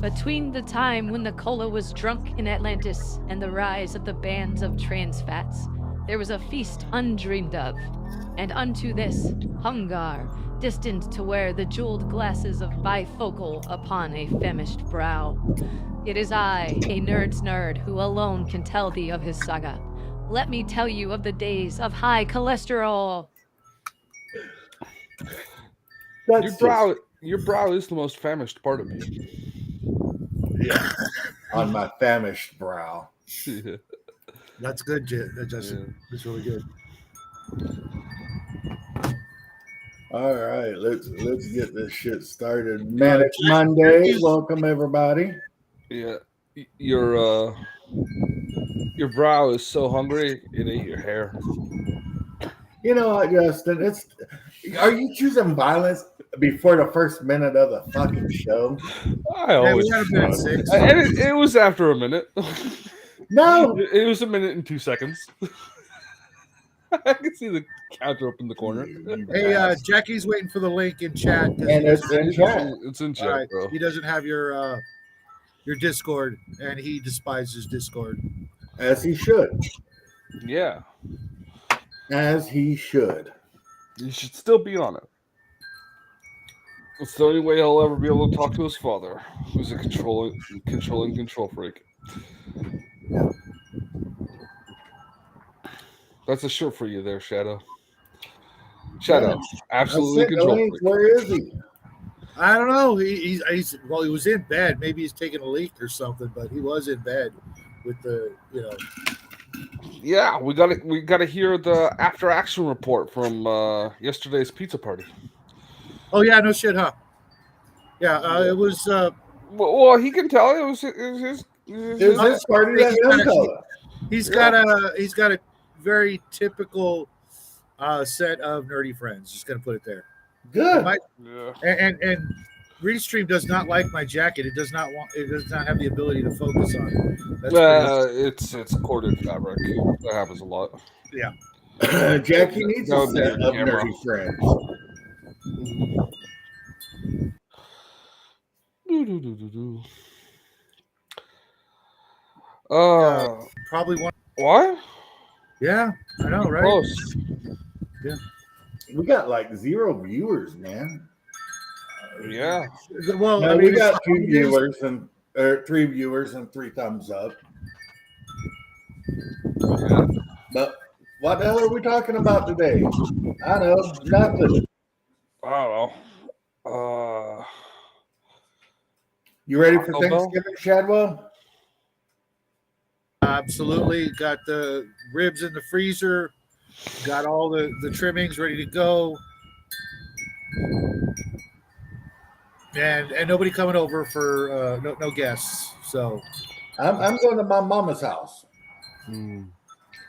Between the time when the cola was drunk in Atlantis and the rise of the bands of trans fats, there was a feast undreamed of. And unto this, Hungar, destined to wear the jeweled glasses of bifocal upon a famished brow. It is I, a nerd's nerd, who alone can tell thee of his saga. Let me tell you of the days of high cholesterol. Your brow is the most famished part of you. Yeah. On my famished brow. Yeah. That's good, Justin. Yeah. That's really good. All right, let's get this shit started. Manic Monday. Welcome everybody. Yeah. Your brow is so hungry it ate your hair. You know what, Justin? Are you choosing violence before the first minute of the fucking show? I always. We had a minute 6. And it was after a minute. No, it was a minute and 2 seconds. I can see the counter up in the corner. Hey, Jackie's waiting for the link in chat. And it's in chat. It's in chat, right. bro. He doesn't have your Discord, and he despises Discord. As he should. Yeah. As he should. He should still be on it. It's the only way he'll ever be able to talk to his father, who's a controlling control freak. Yeah. That's a shirt for you there, Shadow. Shadow, absolutely control freak. Where is he? I don't know. He was in bed. Maybe he's taking a leak or something, but he was in bed with the, Yeah, we gotta hear the after action report from yesterday's pizza party. Oh yeah, no shit, huh? Yeah, it was. Well, he can tell it was his party. He's got a very typical set of nerdy friends. Just gonna put it there. Good. And Restream does not like my jacket. It does not have the ability to focus on it. It's corded fabric. That happens a lot. Yeah. Jackie needs a set of nerdy friends. Probably one. What? Yeah, I know, right? Close. Yeah. We got like 0 viewers, man. Yeah. Well, no, we got 2 viewers and 3 viewers and 3 thumbs up. Yeah. But what the hell are we talking about today? I know nothing. I don't know. You ready for Thanksgiving, Shadwell? Absolutely. Got the ribs in the freezer. Got all the trimmings ready to go. And nobody coming over for no guests. So I'm going to my mama's house.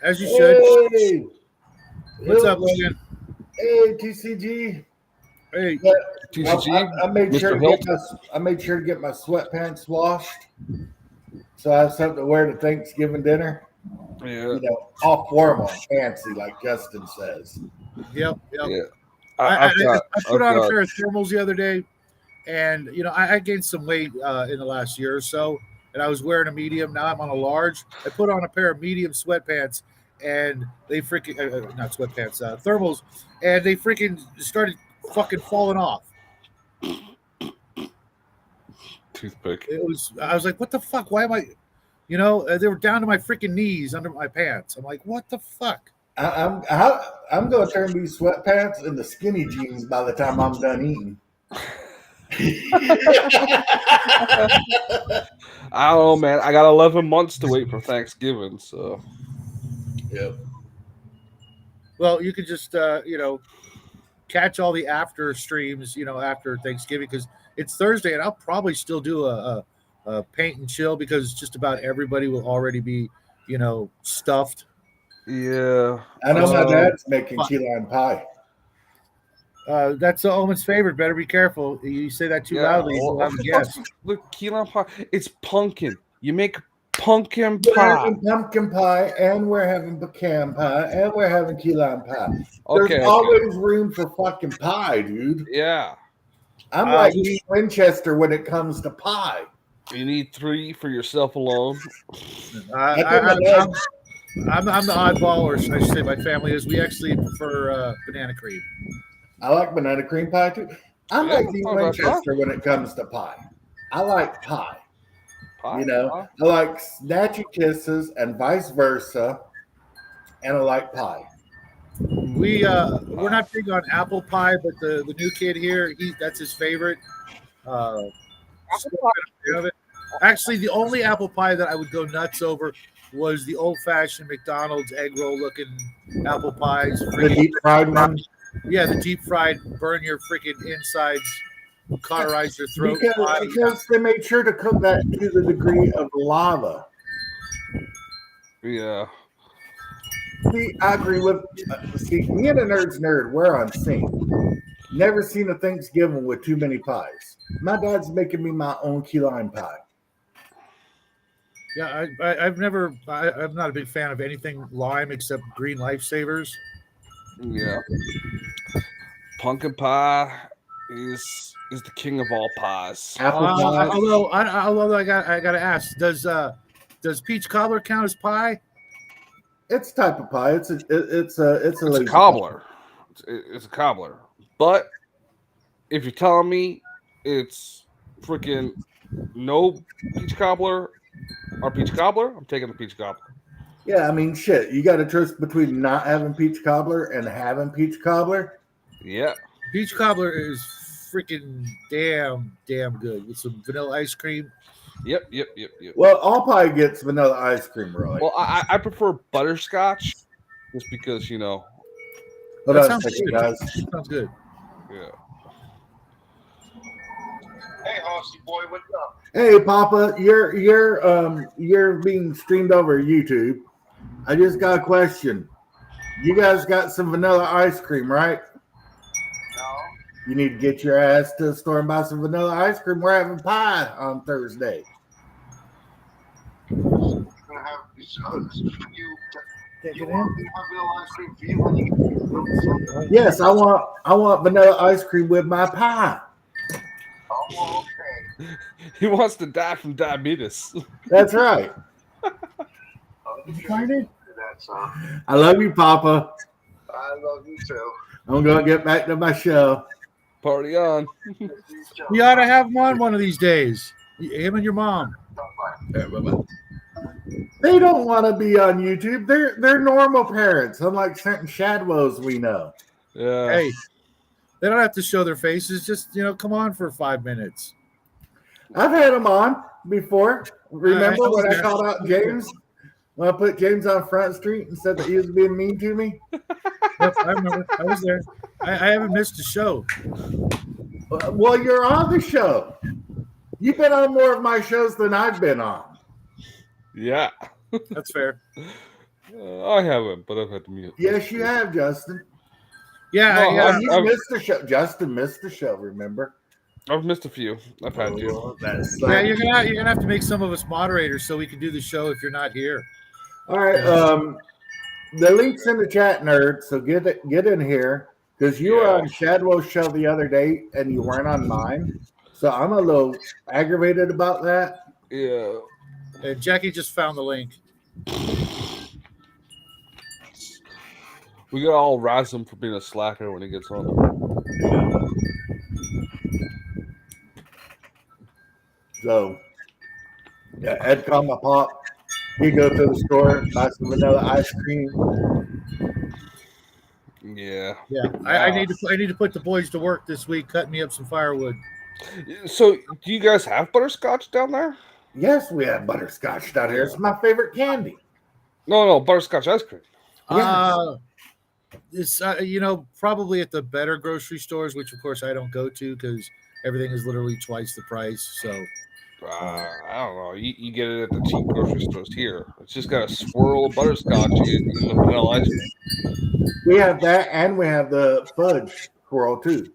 As you should. Hey. What's up, Logan? Hey, TCG. Hey, TCG. I made sure to get my sweatpants washed, so I have something to wear to Thanksgiving dinner. Yeah. All formal, fancy, like Justin says. Yep. Yeah. I put on a pair of thermals the other day, and I gained some weight in the last year or so, and I was wearing a medium. Now I'm on a large. I put on a pair of medium sweatpants, and they freaking not sweatpants, thermals, and they freaking started fucking falling off. Toothpick. I was like, what the fuck? Why am I? They were down to my freaking knees under my pants. I'm like, what the fuck? I'm going to turn these sweatpants into skinny jeans by the time I'm done eating. I don't know, man. I got 11 months to wait for Thanksgiving, so. Yep. Well, you could just, catch all the after streams, after Thanksgiving, because it's Thursday, and I'll probably still do a paint and chill because just about everybody will already be, stuffed. Yeah. I know my dad's making key lime pie. That's the Omen's favorite. Better be careful. You say that too loudly, you'll have a guess. Look, key lime pie. It's pumpkin. You make pumpkin We're pie. having pumpkin pie, and we're having pecan pie, and we're having key lime pie. Okay, There's always room for fucking pie, dude. Yeah. I'm like Winchester when it comes to pie. You need 3 for yourself alone. I think my dad- I'm the oddball, or I should say my family is. We actually prefer banana cream. I like banana cream pie too. I'm Yeah, like Dean not a bad Winchester when it comes to pie. I like pie. Pie, You know, pie. I like snatchy kisses and vice versa, and I like pie. We're not big on apple pie, but the new kid here, that's his favorite. Still a fan of it. Actually, the only apple pie that I would go nuts over was the old-fashioned McDonald's egg roll looking apple pies. The deep fried one. Yeah, the deep fried, burn your freaking insides, cauterize your throat. Because they made sure to cook that to the degree of lava. Yeah. See, I agree with. See, me and a nerd's nerd, we're on sync. Never seen a Thanksgiving with too many pies. My dad's making me my own key lime pie. Yeah, I'm not a big fan of anything lime except green lifesavers. Yeah. Pumpkin pie is the king of all pies. Apple pie. Although I gotta ask, does peach cobbler count as pie? It's a type of pie. It's a cobbler. It's a cobbler. But if you're telling me it's freaking no peach cobbler or peach cobbler, I'm taking the peach cobbler. Yeah, I mean, shit. You got a choice between not having peach cobbler and having peach cobbler. Yeah. Peach cobbler is freaking damn good with some vanilla ice cream. Yep. Well, all pie gets vanilla ice cream, really. Well, I prefer butterscotch just because, you know. Hold on a second, guys. Sounds good. Yeah. Hey, Hossy boy, what's up? Hey, Papa, you're being streamed over YouTube. I just got a question. You guys got some vanilla ice cream, right? No. You need to get your ass to the store and buy some vanilla ice cream. We're having pie on Thursday. I'm gonna have you. You want me to have vanilla ice cream for you when you get Yes, I want vanilla ice cream with my pie. Oh, okay. He wants to die from diabetes. That's right. Did you find it? That's I love you, Papa. I love you too. I'm gonna get back to my show. Party on. You ought to have him on one of these days. Him and your mom. They don't want to be on YouTube. They're normal parents, unlike certain Shadwows we know. Yeah. Hey, they don't have to show their faces. Just come on for 5 minutes. I've had them on before. Remember when I called out James? When I put James on Front Street and said that he was being mean to me? Yep, I remember. I was there. I haven't missed a show. Well, you're on the show. You've been on more of my shows than I've been on. Yeah. That's fair. I haven't, but I've had to mute. Yes, you have, Justin. Yeah, You missed the show. Justin missed the show, remember? I've missed a few. I've had to. Yeah, you're gonna have to make some of us moderators so we can do the show if you're not here. All right. The link's in the chat, nerd. So get in here because you were on Shadwell's show the other day and you weren't on mine. So I'm a little aggravated about that. Yeah. And Jackie just found the link. We gotta all razz him for being a slacker when he gets on. So, yeah, Ed called my pop. He go to the store, buy some vanilla ice cream. Yeah. Yeah. I need to put the boys to work this week, cutting me up some firewood. So, do you guys have butterscotch down there? Yes, we have butterscotch down here. It's my favorite candy. No, butterscotch ice cream. Yes. It's probably at the better grocery stores, which of course I don't go to because everything is literally twice the price. So I don't know. You get it at the cheap grocery stores here. It's just got a swirl of butterscotch in the vanilla ice cream. We have that, and we have the fudge swirl too.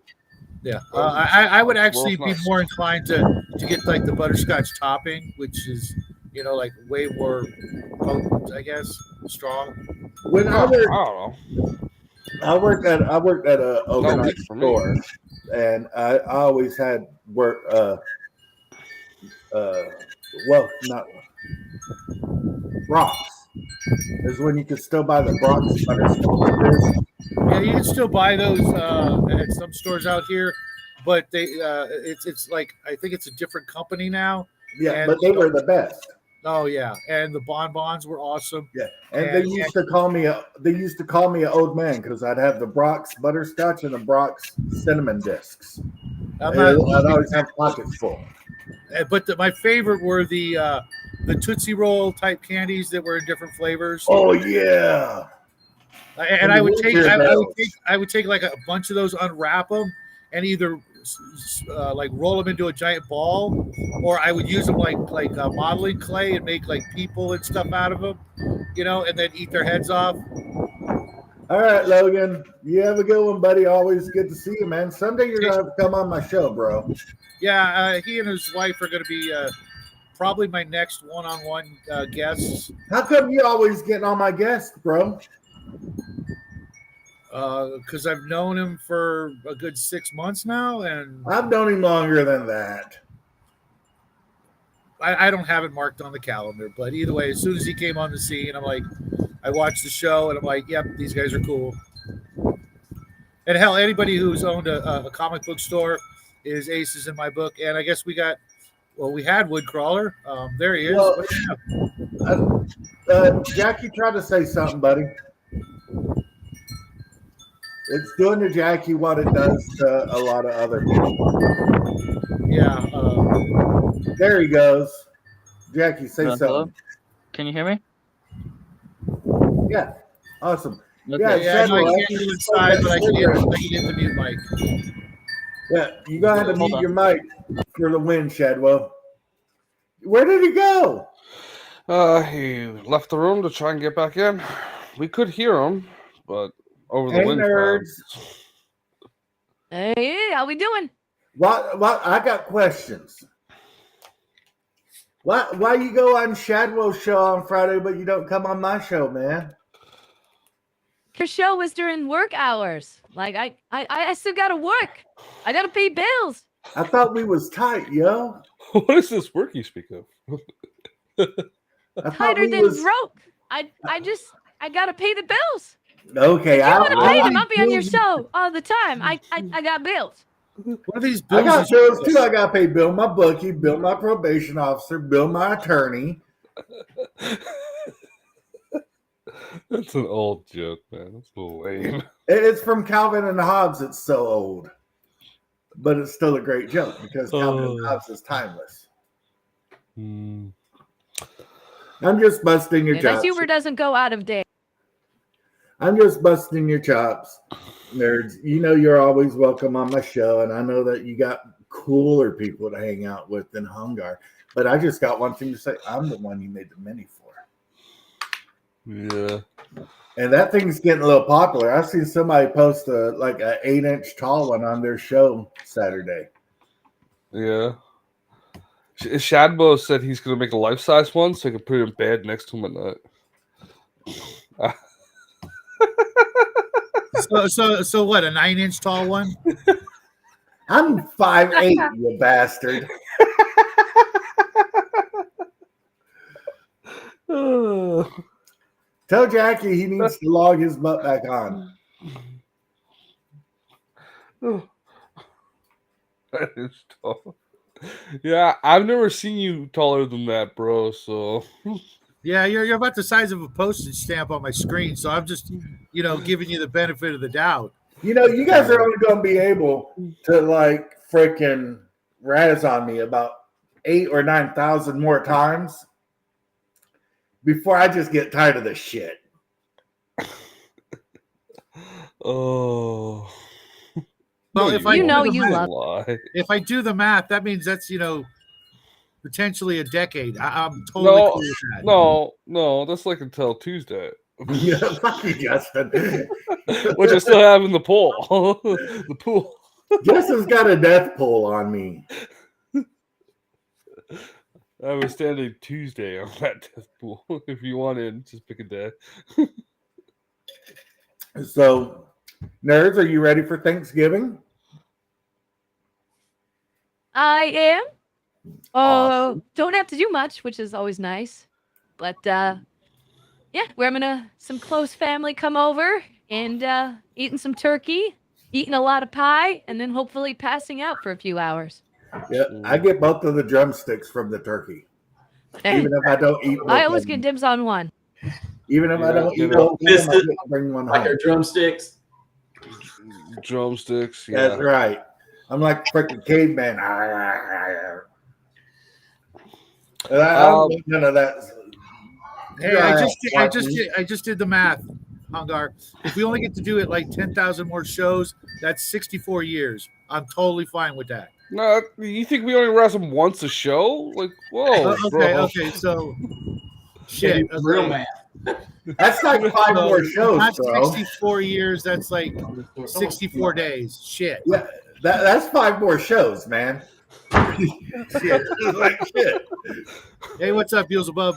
yeah, I would actually be nice. more inclined to get like the butterscotch topping, which is like way more potent, I guess, strong. When I don't know. I worked at a overnight for me. store, and I always had work well, not Brock's. Is when you can still buy the Brock's butterscotch disc. Yeah, you can still buy those at some stores out here, but it's like I think it's a different company now. Yeah, And but they were the best. Oh yeah, and the bonbons were awesome. Yeah, and they used to call me an old man because I'd have the Brock's butterscotch and the Brock's cinnamon discs. I'd always have pockets full. But my favorite were the Tootsie Roll type candies that were in different flavors. Oh yeah. And I would take like a bunch of those, unwrap them, and either like roll them into a giant ball, or I would use them like modeling clay and make like people and stuff out of them, and then eat their heads off. All right, Logan, you have a good one, buddy. Always good to see you, man. Someday you're gonna have to come on my show, bro. Yeah, he and his wife are gonna be probably my next one-on-one guests. How come you always getting on my guests, bro? Because I've known him for a good 6 months now, and I've known him longer than that. I don't have it marked on the calendar, but either way, as soon as he came on the scene, I watched the show, and I'm like, yep, these guys are cool. And hell, anybody who's owned a comic book store is aces in my book. And I guess we had Woodcrawler. There he is. Well, Jackie tried to say something, buddy. It's doing to Jackie what it does to a lot of other people. Yeah. There he goes. Jackie, say something. Hello? Can you hear me? Yeah. Awesome. Okay. Yeah, I can't do inside, but I can hit the mute mic. Yeah, you gotta have to mute your mic for the win, Shadwell. Where did he go? He left the room to try and get back in. We could hear him, but over the wind nerds. Hey, how we doing? What? I got questions. Why you go on Shadwell's show on Friday, but you don't come on my show, man? Your show was during work hours. Like I still gotta work. I gotta pay bills. I thought we was tight, yo. What is this work you speak of? Tighter than broke. I gotta pay the bills. Okay, I want to pay them. I'll be on your show all the time. I got bills. What are these bills? I got bills too. I got to pay Bill, my bookie, Bill, my probation officer, Bill, my attorney. That's an old joke, man. That's a little lame. It's from Calvin and Hobbes. It's so old, but it's still a great joke because Calvin and Hobbes is timeless. I'm just busting your chops. That humor doesn't go out of date. I'm just busting your chops, nerds. You know you're always welcome on my show, and I know that you got cooler people to hang out with than Hungar. But I just got one thing to say. I'm the one you made the mini for. Yeah. And that thing's getting a little popular. I've seen somebody post an 8-inch tall one on their show Saturday. Yeah. Shadbo said he's going to make a life-size one so he can put it in bed next to him at night. So what? A 9-inch tall one? I'm 5'8", you bastard. Tell Jackie he needs to log his butt back on. That is tall. Yeah, I've never seen you taller than that, bro. So yeah, you're about the size of a postage stamp on my screen. So I'm just, giving you the benefit of the doubt. You guys are only going to be able to freaking razz on me about 8,000 or 9,000 more times before I just get tired of this shit. Oh. Well, if if I do the math, that means that's potentially a decade. I'm totally cool with that. No, that's like until Tuesday. Yeah, fuck you, Justin. Which I still have in the pool. The pool. Justin's got a death pull on me. I was standing Tuesday on that death pool. If you wanted, just pick a day. So, nerds, are you ready for Thanksgiving? I am. Oh, don't have to do much, which is always nice. But yeah, we're having some close family come over and eating some turkey, eating a lot of pie, and then hopefully passing out for a few hours. Yeah, I get both of the drumsticks from the turkey, even if I don't eat. I always get dibs on one. Even if I don't eat both of them, I get to bring one like home. our drumsticks. Drumsticks, yeah. That's right. I'm like freaking caveman. None of that. Hey, I just did the math, Hungar. If we only get to do it like 10,000 more shows, that's 64 years. I'm totally fine with that. No, you think we only wrestle once a show? Like, whoa, okay, so shit. Okay. Real math. That's like 5 more shows, Not bro. 64 years. That's like 64 days. Shit. Yeah, that's 5 more shows, man. Shit. Like shit. Hey, what's up, Beelzebub?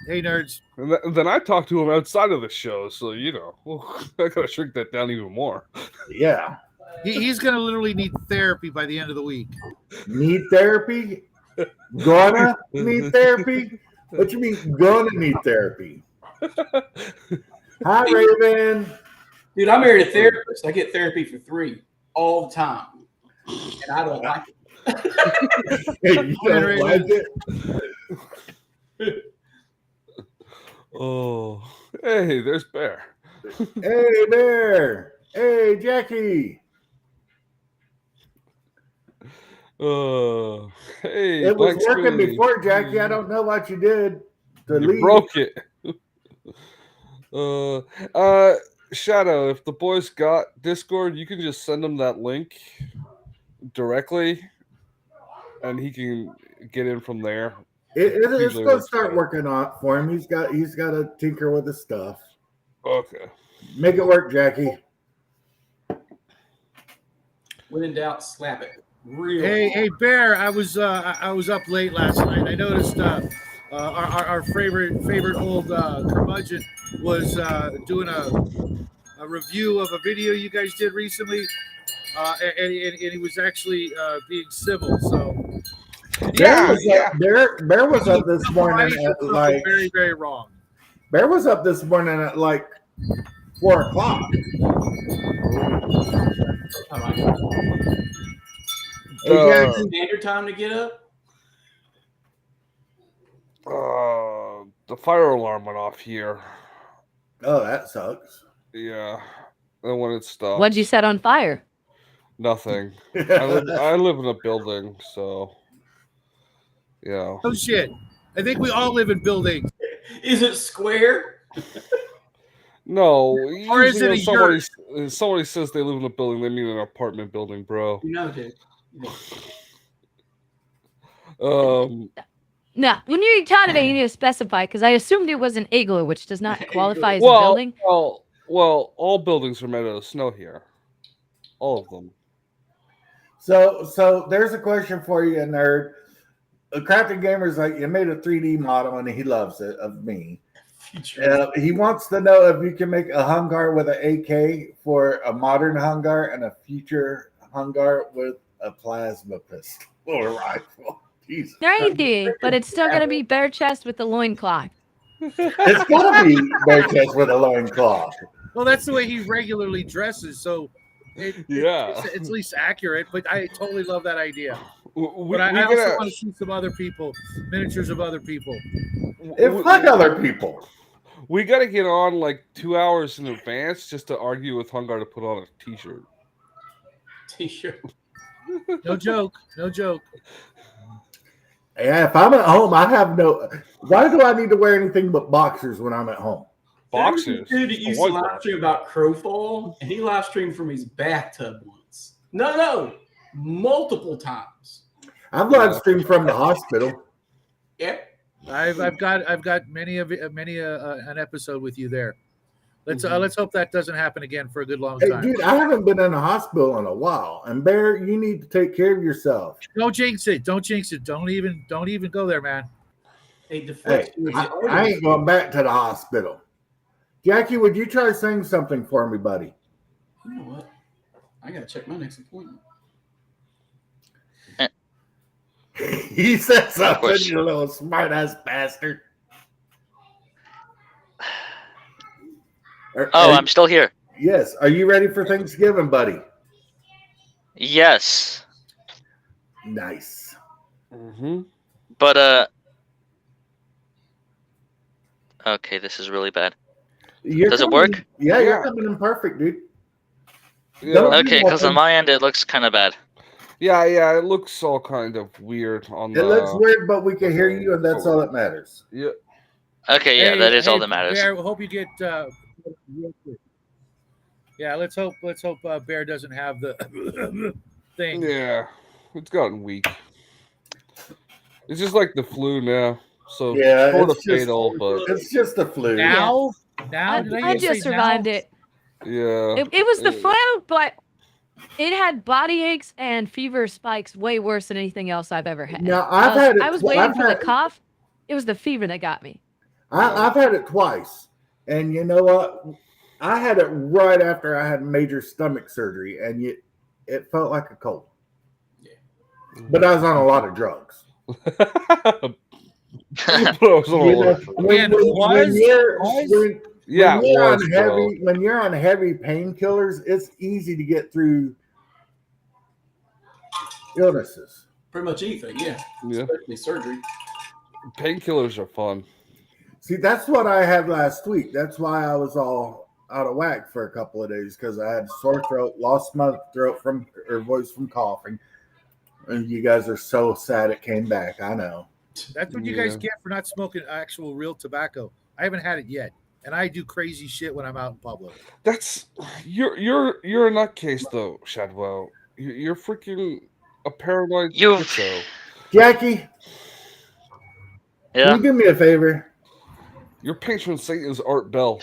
Hey, nerds. And then I talk to him outside of the show, so I gotta shrink that down even more. Yeah. He's gonna literally need therapy by the end of the week. Need therapy? Gonna need therapy? What you mean gonna need therapy? Hi, Raven. Dude, I married a therapist. I get therapy for free all the time, and I don't like it. Hey, you don't like it? Oh, hey, there's Bear. Hey, Bear. Hey, Jackie. Hey, it was working before, Jackie. I don't know what you did to leave. Broke it. Shadow, if the boys got Discord, you can just send him that link directly, and he can get in from there. It's going to start working on for him. He's got to tinker with the stuff. Okay. Make it work, Jackie. When in doubt, slap it. Real. Hey, Bear. I was up late last night. I noticed our favorite old curmudgeon was doing a review of a video you guys did recently, and he was actually being civil. So Bear was up this morning at like very, very wrong. Bear was up this morning at like 4 o'clock. Standard time to get up. The fire alarm went off here. Oh, that sucks. Yeah. And when it stopped. What'd you set on fire? Nothing. I live in a building, so yeah. Oh shit! I think we all live in buildings. Is it square? No. Or is it a somebody says they live in a building, they mean an apartment building, bro. Dude. No, when you taught today, you need to specify because I assumed it was an igloo, which does not qualify as a building. Well, all buildings are made out of snow here. All of them. So there's a question for you, nerd. A crafting gamer's like, you made a 3D model and he loves it of me. He wants to know if you can make a Hungar with an AK for a modern Hungar and a future Hungar with a plasma pistol or rifle. Jesus. Righty, but it's still gonna be bare chest with the loincloth. It's gotta be bare chest with a loincloth. Well, that's the way he regularly dresses, so it's at least accurate. But I totally love that idea. But I also want to see some other people, miniatures of other people. Fuck other people. We got to get on like 2 hours in advance just to argue with Hungar to put on a t-shirt. No joke. Yeah, if I'm at home, I have no. Why do I need to wear anything but boxers when I'm at home? Boxers. Dude, that used to live stream about Crowfall, and he live streamed from his bathtub once. No, multiple times. I've live streamed from the hospital. Yep. I've got many an episode with you there. Let's hope that doesn't happen again for a good long time. Dude, I haven't been in a hospital in a while. And Bear, you need to take care of yourself. Don't jinx it. Don't even go there, man. Hey, I ain't going back to the hospital. Jackie, would you try saying something for me, buddy? You know what? I gotta check my next appointment. He said something, course. you little smart ass bastard. I'm still here. Yes. Are you ready for Thanksgiving, buddy? Yes. Nice. But okay, this is really bad. Does it work? Yeah, you're coming in perfect, dude. Yeah. Okay, because on my end it looks kind of bad. Yeah, it looks all kind of weird on It looks weird, but we can hear you, and that's all that matters. Yeah. Okay, yeah, that is all that matters. Bear, hope you get. Yeah, let's hope Bear doesn't have the thing. Yeah, it's gotten weak. It's just like the flu now. So Yeah, sort of it's just, fatal, but it's just the flu. Now, I just survived it. Yeah. It was the flu, but it had body aches and fever spikes way worse than anything else I've ever had. Now, I was waiting for the cough. It was the fever that got me. I've had it twice. And you know what? I had it right after I had major stomach surgery, and it felt like a cold. Yeah. But I was on a lot of drugs. When you're on heavy painkillers, it's easy to get through illnesses. Pretty much anything, yeah. Especially surgery. Painkillers are fun. See, that's what I had last week. That's why I was all out of whack for a couple of days, because I had sore throat, lost my voice from coughing. And you guys are so sad it came back. I know. That's what you guys get for not smoking actual real tobacco. I haven't had it yet, and I do crazy shit when I'm out in public. That's you're a nutcase though, Shadwell. You're freaking a paranoid schizo. Jackie, yeah. Can you do me a favor? Your patron saint is Art Bell.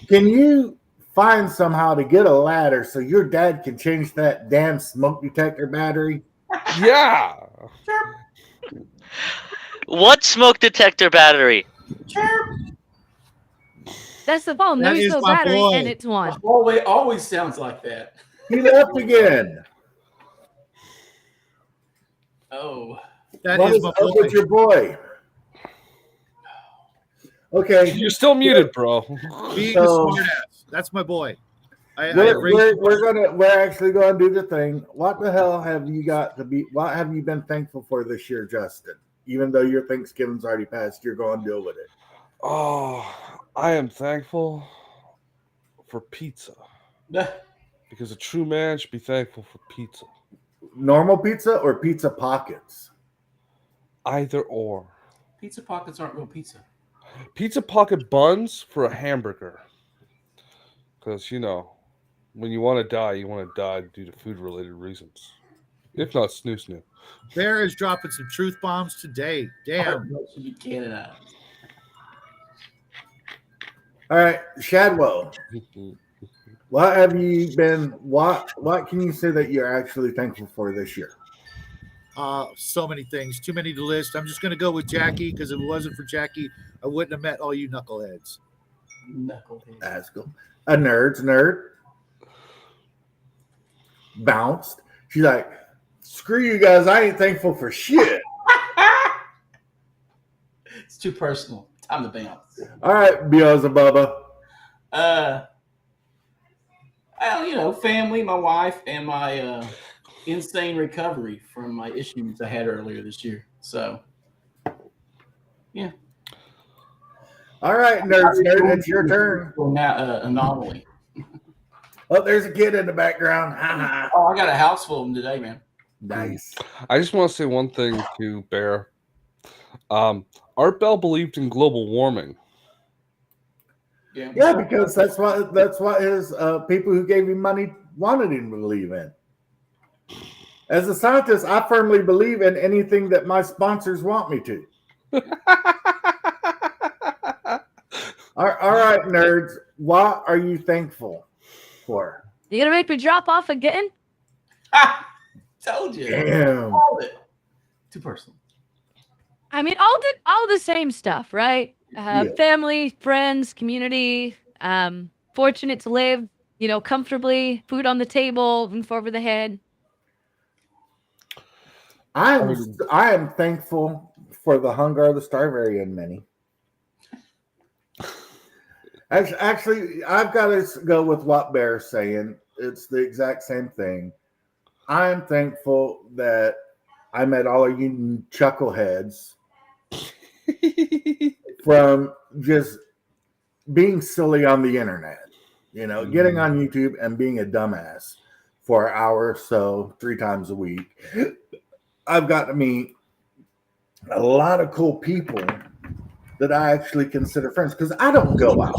Can you find somehow to get a ladder so your dad can change that damn smoke detector battery? Yeah. What smoke detector battery? That's the phone. There's no battery, and it's one. Always sounds like that. He left again. Oh, that is my boy. With your boy. Okay, you're still muted, bro. Being a smart ass. That's my boy. We're actually going to do the thing. What the hell have you got to be? What have you been thankful for this year, Justin? Even though your Thanksgiving's already passed, you're going to deal with it. Oh, I am thankful for pizza. Because a true man should be thankful for pizza. Normal pizza or pizza pockets? Either or. Pizza pockets aren't real pizza. Pizza pocket buns for a hamburger. Because, when you want to die due to food-related reasons. If not, snoo. Bear is dropping some truth bombs today. Damn. Should be canonized. All right, Shadwell. What have you been? What can you say that you're actually thankful for this year? So many things. Too many to list. I'm just going to go with Jackie, because if it wasn't for Jackie, I wouldn't have met all you knuckleheads. That's cool. A nerd's nerd. Bounced. She's like, screw you guys. I ain't thankful for shit. It's too personal. Time to bounce. All right, Beelzebubba. Family, my wife, and my insane recovery from my issues I had earlier this year. So, yeah. All right, nerd, it's your turn. Anomaly. Oh, there's a kid in the background. Oh, I got a house full of them today, man. Nice. I just want to say one thing to Bear. Art Bell believed in global warming. Yeah, because that's what his people who gave him money wanted him to believe in. As a scientist, I firmly believe in anything that my sponsors want me to. All right, nerds. What are you thankful for? You gonna make me drop off again? Told you. Damn. Too personal. I mean, all the same stuff, right? Family, friends, community. Fortunate to live, comfortably. Food on the table, roof over the head. I am thankful for the Hungar the Starvarian mini. Actually, I've got to go with what Bear's saying. It's the exact same thing. I am thankful that I met all of you chuckleheads from just being silly on the internet. You know, getting on YouTube and being a dumbass for an hour or so, 3 times a week. I've got to meet a lot of cool people that I actually consider friends because I don't go out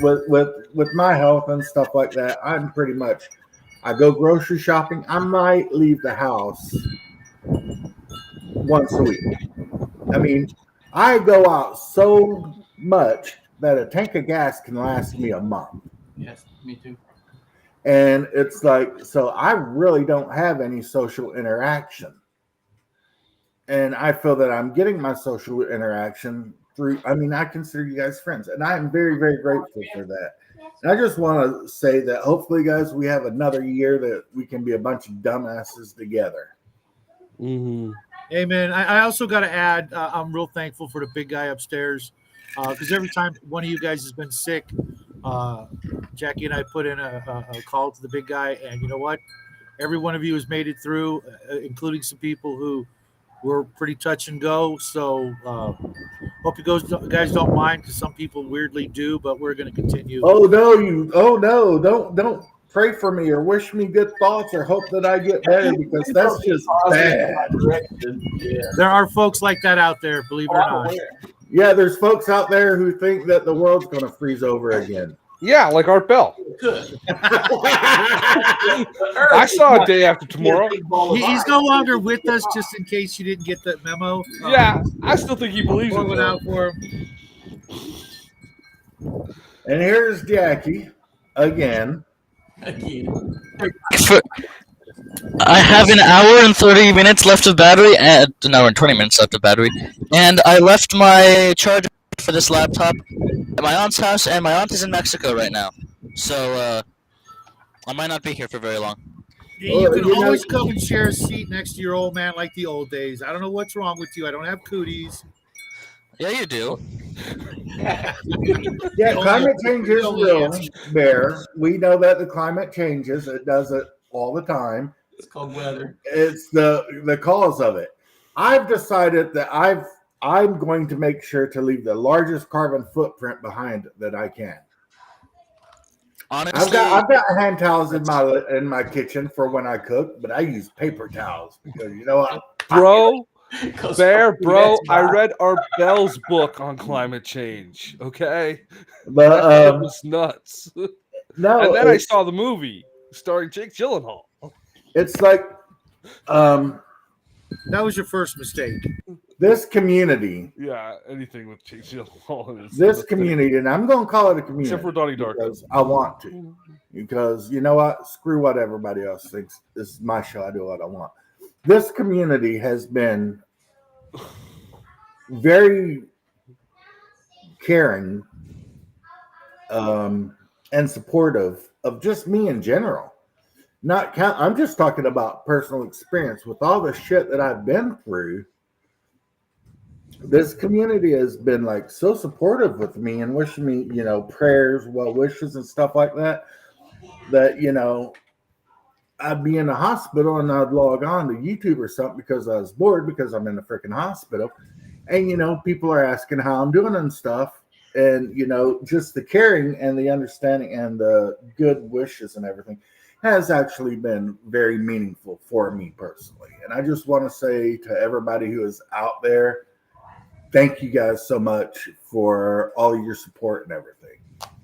with my health and stuff like that. I'm pretty much, I go grocery shopping. I might leave the house once a week. I mean, I go out so much that a tank of gas can last me a month. Yes, me too. And it's like, so I really don't have any social interaction. And I feel that I'm getting my social interaction through, I mean, I consider you guys friends. And I am very, very grateful for that. And I just want to say that hopefully, guys, we have another year that we can be a bunch of dumbasses together. Mm-hmm. Hey, man, I also got to add, I'm real thankful for the big guy upstairs because every time one of you guys has been sick, Jackie and I put in a call to the big guy. And you know what? Every one of you has made it through, including some people who were pretty touch and go. So hope you guys don't mind because some people weirdly do, but we're going to continue. Oh no, don't pray for me or wish me good thoughts or hope that I get better because that's just bad. Yeah. There are folks like that out there, believe it or not. Yeah, there's folks out there who think that the world's going to freeze over again. Yeah, like Art Bell. Good. I saw a day after tomorrow. He's no longer with us, just in case you didn't get that memo. Yeah, I still think he believes Pour it. one out for him. And here's Jackie again. I have an hour and 30 minutes left of battery, and an hour and 20 minutes left of battery, and I left my charger for this laptop at my aunt's house, and my aunt is in Mexico right now, so I might not be here for very long. You can always come and share a seat next to your old man like the old days. I don't know what's wrong with you. I don't have cooties. Yeah, you do. Yeah, climate change is real, Bear. We know that the climate changes. It does it all the time. It's called weather. It's the cause of it. I've decided that I'm going to make sure to leave the largest carbon footprint behind that I can. Honestly, I've got hand towels in my kitchen for when I cook, but I use paper towels because you know what, Bro, I read Art Bell's book on climate change. Okay, but that was nuts. No, and then I saw the movie starring Jake Gyllenhaal. It's like, that was your first mistake. This community. Yeah, anything with Jake Gyllenhaal. This community, and I'm going to call it a community. Except for Donnie Darko. Because I want to. Because you know what? Screw what everybody else thinks. This is my show. I do what I want. This community has been very caring and supportive of just me in general. I'm just talking about personal experience with all the shit that I've been through. This community has been like so supportive with me and wishing me, you know, prayers, well wishes and stuff like that. That, you know, I'd be in the hospital and I'd log on to YouTube or something because I was bored because I'm in the freaking hospital. And, you know, people are asking how I'm doing and stuff. And, you know, just the caring and the understanding and the good wishes and everything has actually been very meaningful for me personally. And I just want to say to everybody who is out there, thank you guys so much for all your support and everything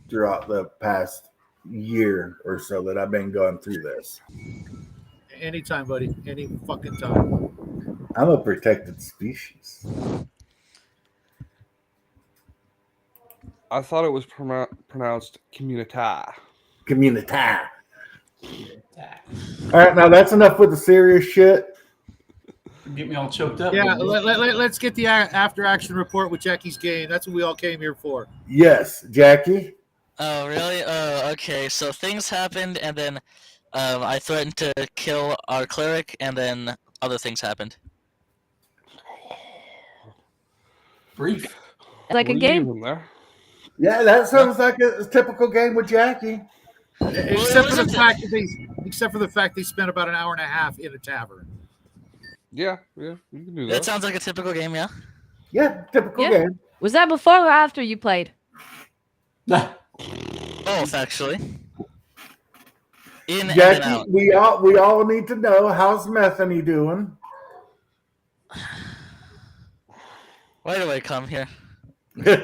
throughout the past year or so that I've been going through this. Anytime, buddy. Any fucking time. I'm a protected species. I thought it was pronounced communita. Communita. All right, now that's enough with the serious shit. Get me all choked up. Yeah, let's get the after action report with Jackie's game. That's what we all came here for. Yes, Jackie. Oh, really? Okay, so things happened, and then I threatened to kill our cleric, and then other things happened. Brief. Like a game. In there. Yeah, that sounds like a typical game with Jackie. Except for the fact they spent about an hour and a half in a tavern. Yeah, you can do that. That sounds like a typical game, yeah. Yeah, typical game. Was that before or after you played? Both, actually. In Jackie, and out. we all need to know, how's Methany doing? Why do I come here? Because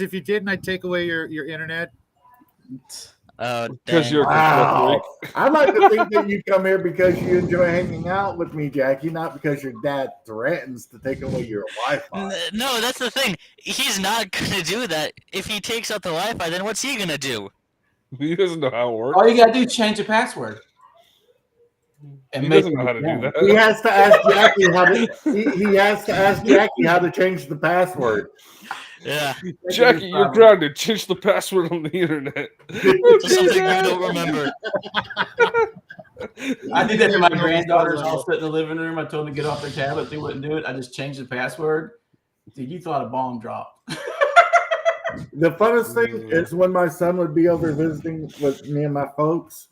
if you didn't, I'd take away your internet. Because you're wow. I like to think that you come here because you enjoy hanging out with me, Jackie, not because your dad threatens to take away your Wi-Fi. No, that's the thing. He's not gonna do that. If he takes out the Wi-Fi, then what's he gonna do? He doesn't know how it works. All you gotta do is change the password. And He doesn't know how to do that. He has to ask Jackie how to. He has to ask Jackie how to change the password. Yeah, Jackie, you're grounded. Change the password on the internet. Something you don't remember. I did that to my granddaughters. All sit in the living room. I told them to get off their tablet. They wouldn't do it. I just changed the password. Dude, you thought a bomb dropped. The funnest thing is when my son would be over visiting with me and my folks,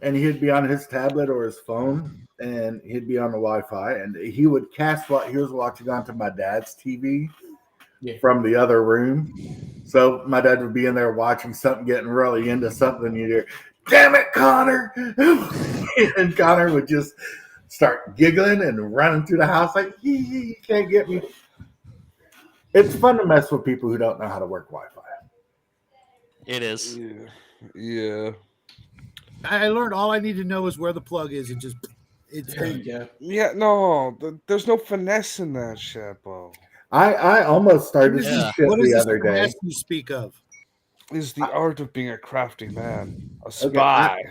and he'd be on his tablet or his phone, and he'd be on the Wi-Fi, and he would cast what he was watching onto my dad's TV from the other room. So my dad would be in there watching something, getting really into something. You'd hear, "Damn it, Connor!" And Connor would just start giggling and running through the house like, "You can't get me." It's fun to mess with people who don't know how to work Wi-Fi. It is. Yeah. I learned all I need to know is where the plug is, and just it's There you go. Yeah, no, there's no finesse in that shit, bro. I almost started some shit what is the this other day. finesse you speak of? Is the art of being a crafty man, a spy.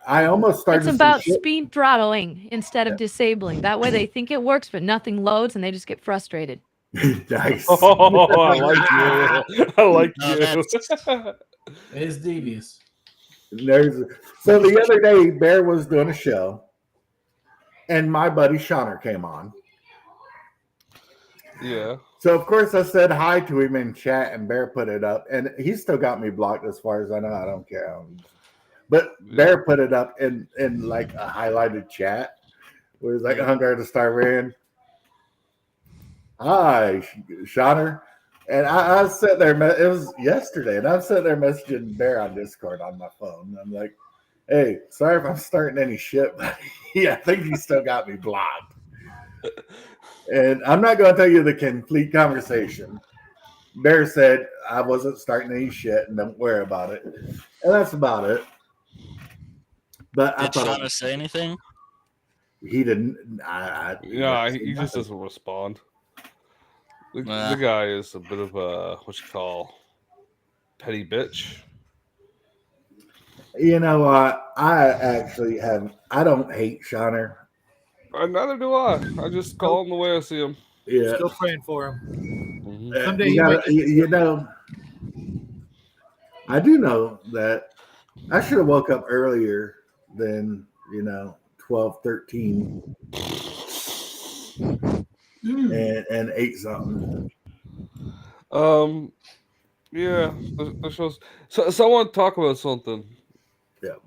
I almost started. It's about speed throttling instead of disabling. That way they think it works, but nothing loads, and they just get frustrated. Nice. Oh, I like you. I like you. It is devious. So the other day, Bear was doing a show, and my buddy Shauner came on. Yeah. So of course I said hi to him in chat, and Bear put it up, and he still got me blocked as far as I know. I don't care. But Bear put it up in like a highlighted chat where it's like Hungar the Starvarian. Hi, Shauner. And I was sitting there, it was yesterday, and I'm sitting there messaging Bear on Discord on my phone. I'm like, "Hey, sorry if I'm starting any shit, but I think you still got me blocked." And I'm not going to tell you the complete conversation. Bear said I wasn't starting any shit, and don't worry about it. And that's about it. But Did Shauna say anything? He didn't. He just doesn't respond. The guy is a bit of a, what you call, petty bitch. You know what? I don't hate Shauner. Neither do I. I just call him the way I see him. Yeah. Still praying for him. Mm-hmm. Someday you know, I do know that I should have woke up earlier than, 12, 13 and ate something. Yeah, the show's. So I want to talk about something. Yeah.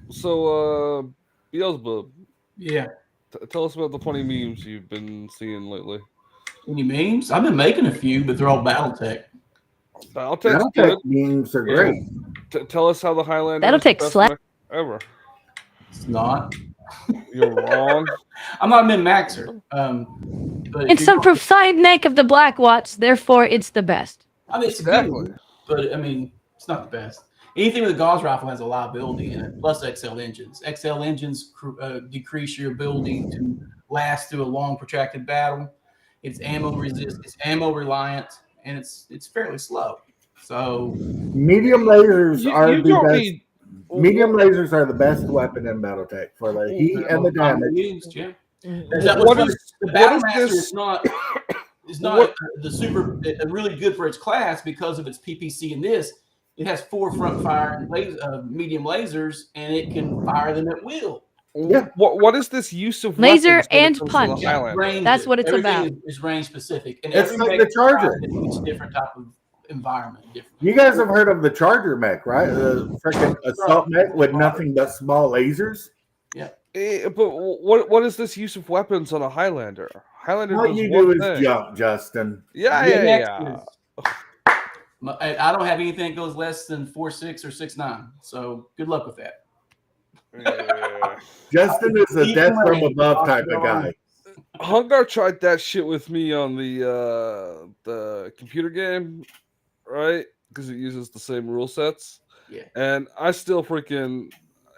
So, Beelzebub. Yeah. Tell us about the funny memes you've been seeing lately. Any memes? I've been making a few, but they're all BattleTech. BattleTech memes are great. Tell us how the Highlander. BattleTech slap ever. It's not. You're wrong. I'm not a min-maxer. But It's the precise neck of the Black Watch, therefore it's the best. I mean, it's good, but I mean, it's not the best. Anything with a Gauss rifle has a liability in it, plus XL engines. XL engines decrease your ability to last through a long, protracted battle. It's ammo resist, it's ammo reliant, and it's fairly slow. So medium lasers are the best. Medium lasers are the best weapon in BattleTech for the heat and the damage. Yeah. The Battlemaster is not the super really good for its class because of its PPC in this. It has 4 front fire medium lasers, and it can fire them at will. Yeah. What is this use of Laser weapons when it and comes to the punch. Highlander? Range That's it. what it's Everything about. is range specific, and It's every like mech the Charger. is a different type of environment. Different. You guys have heard of the Charger mech, right? The freaking assault mech with nothing but small lasers. But what is this use of weapons on a Highlander? Highlander What does you one do is thing. jump, Justin. Yeah. I don't have anything that goes less than 4.6 or 6.9. So good luck with that. Yeah. Justin is a death from above type of guy. Hungar tried that shit with me on the computer game, right? Because it uses the same rule sets. Yeah. And I still freaking.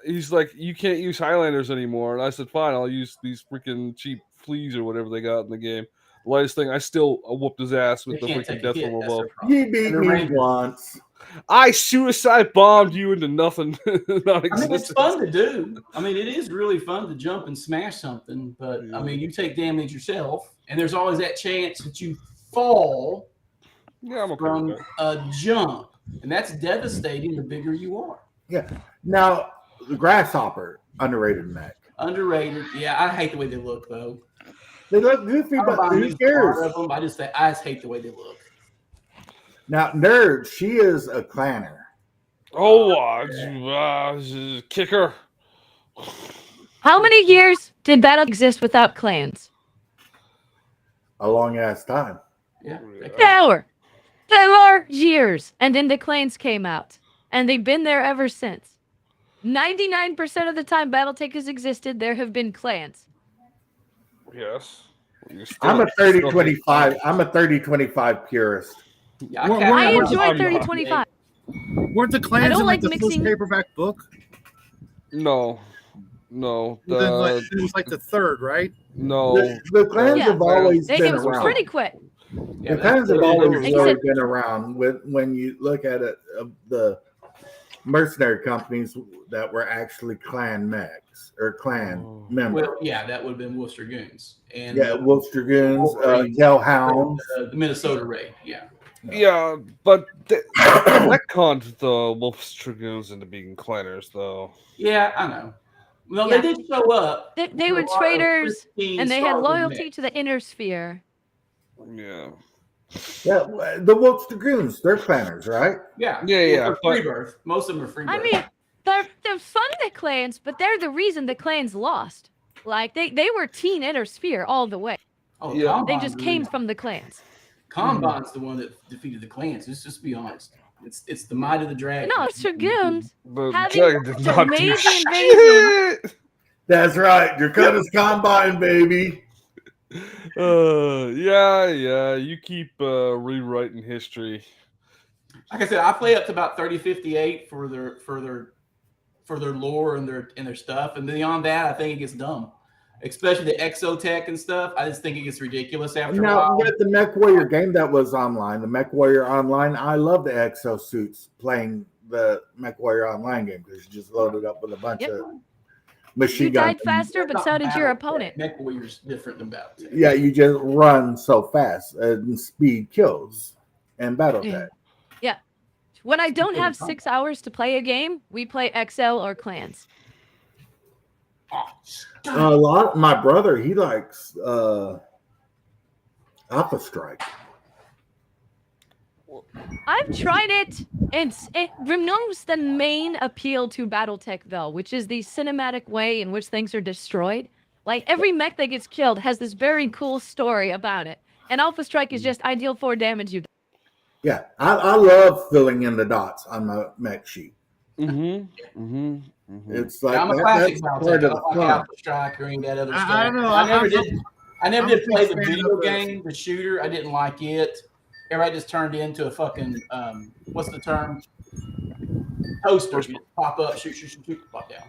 He's like, you can't use Highlanders anymore, and I said, fine, I'll use these freaking cheap fleas or whatever they got in the game. The latest thing, I still whooped his ass with the freaking death from above. You beat me once. I suicide bombed you into nothing. I mean, it's fun to do. I mean, it is really fun to jump and smash something, but I mean, you take damage yourself, and there's always that chance that you fall from a jump, and that's devastating the bigger you are. Yeah. Now, the Grasshopper, underrated mech. Underrated. Yeah, I hate the way they look, though. They look goofy, but who cares? I just hate the way they look. Now, Nerd, she is a clanner. Kicker. How many years did Battle exist without clans? A long ass time. Yeah. There are years. And then the clans came out. And they've been there ever since. 99% of the time Battletech has existed, there have been clans. Yes. I'm a 30-25. I'm a 30-25 purist. Yeah, I enjoy 30-25. Weren't the clans in like the first paperback book? No. It was like the third, right? No. The clans have always been around. It was pretty quick. The clans have always really been around. When you look at it, the mercenary companies that were actually clan mechs or clan members. Well, yeah, that would have been Wolf's Dragoons. And Wolf's Dragoons, Hellhounds. The Minnesota Raid, yeah. Yeah, but that conned the Wolf's Dragoons into being clanners, though. Yeah, I know. Well, they did show up. They were traitors, and they had loyalty to the inner sphere. Yeah. Yeah, the Wolf's Dragoons, they're clanners, right? Yeah. Freebirth. Most of them are freebirth. I mean, they're fun, the clans, but they're the reason the clans lost. Like, they were Teen Inner Sphere all the way. Oh, yeah. They just came from the clans. Combine's the one that defeated the clans. Let's just be honest. It's the might of the dragon. No, it's Dragoons. The dragon did not do shit. That's right. Dracona's Combine, baby. Yeah. You keep rewriting history. Like I said, I play up to about 3058 for their lore and their stuff, and beyond that, I think it gets dumb. Especially the exotech and stuff. I just think it gets ridiculous after a while. With the Mech Warrior game that was online, the Mech Warrior Online, I love the exosuits playing the Mech Warrior Online game because you just loaded up with a bunch of machine guns. You died faster, but so did your opponent. Mech Warrior's different than Battletech. Yeah, you just run so fast, and speed kills and Battletech. Yeah. When I don't have 6 hours to play a game, we play XL or clans. My brother, he likes Alpha Strike. I've tried it. It removes the main appeal to Battletech, though, which is the cinematic way in which things are destroyed. Like, every mech that gets killed has this very cool story about it. And Alpha Strike is just ideal for damage you. Yeah, I love filling in the dots on my mech sheet. It's like I'm a classic part of the fun. Alpha Strike or any of that other stuff. I don't know. I never did play the video game, the shooter. I didn't like it. Everybody just turned into a fucking what's the term? Toaster. You pop up, shoot, pop down.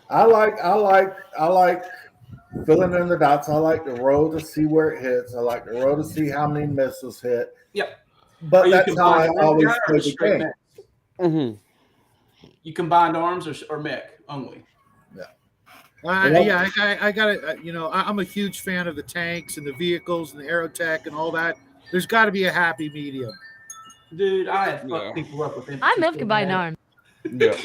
I like filling in the dots. I like to roll to see where it hits. I like to roll to see how many missiles hit. Yep. But that's how I always play the game. You combined arms or mech only? I got it. I'm a huge fan of the tanks and the vehicles and the aerotech and all that. There's got to be a happy medium. Dude, I have fucked people up with them. I love combined arms. Yeah.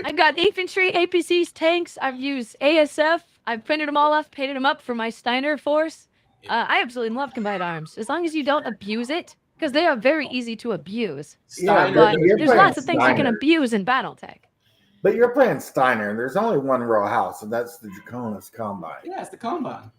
I got infantry, APCs, tanks. I've used ASF. I've printed them all off, painted them up for my Steiner force. I absolutely love combined arms, as long as you don't abuse it, because they are very easy to abuse. Yeah, Steiner, But you're there's playing lots of things you can Steiner. abuse in BattleTech. But you're playing Steiner, and there's only one row house, and that's the Draconis Combine. yeah, it's the combine.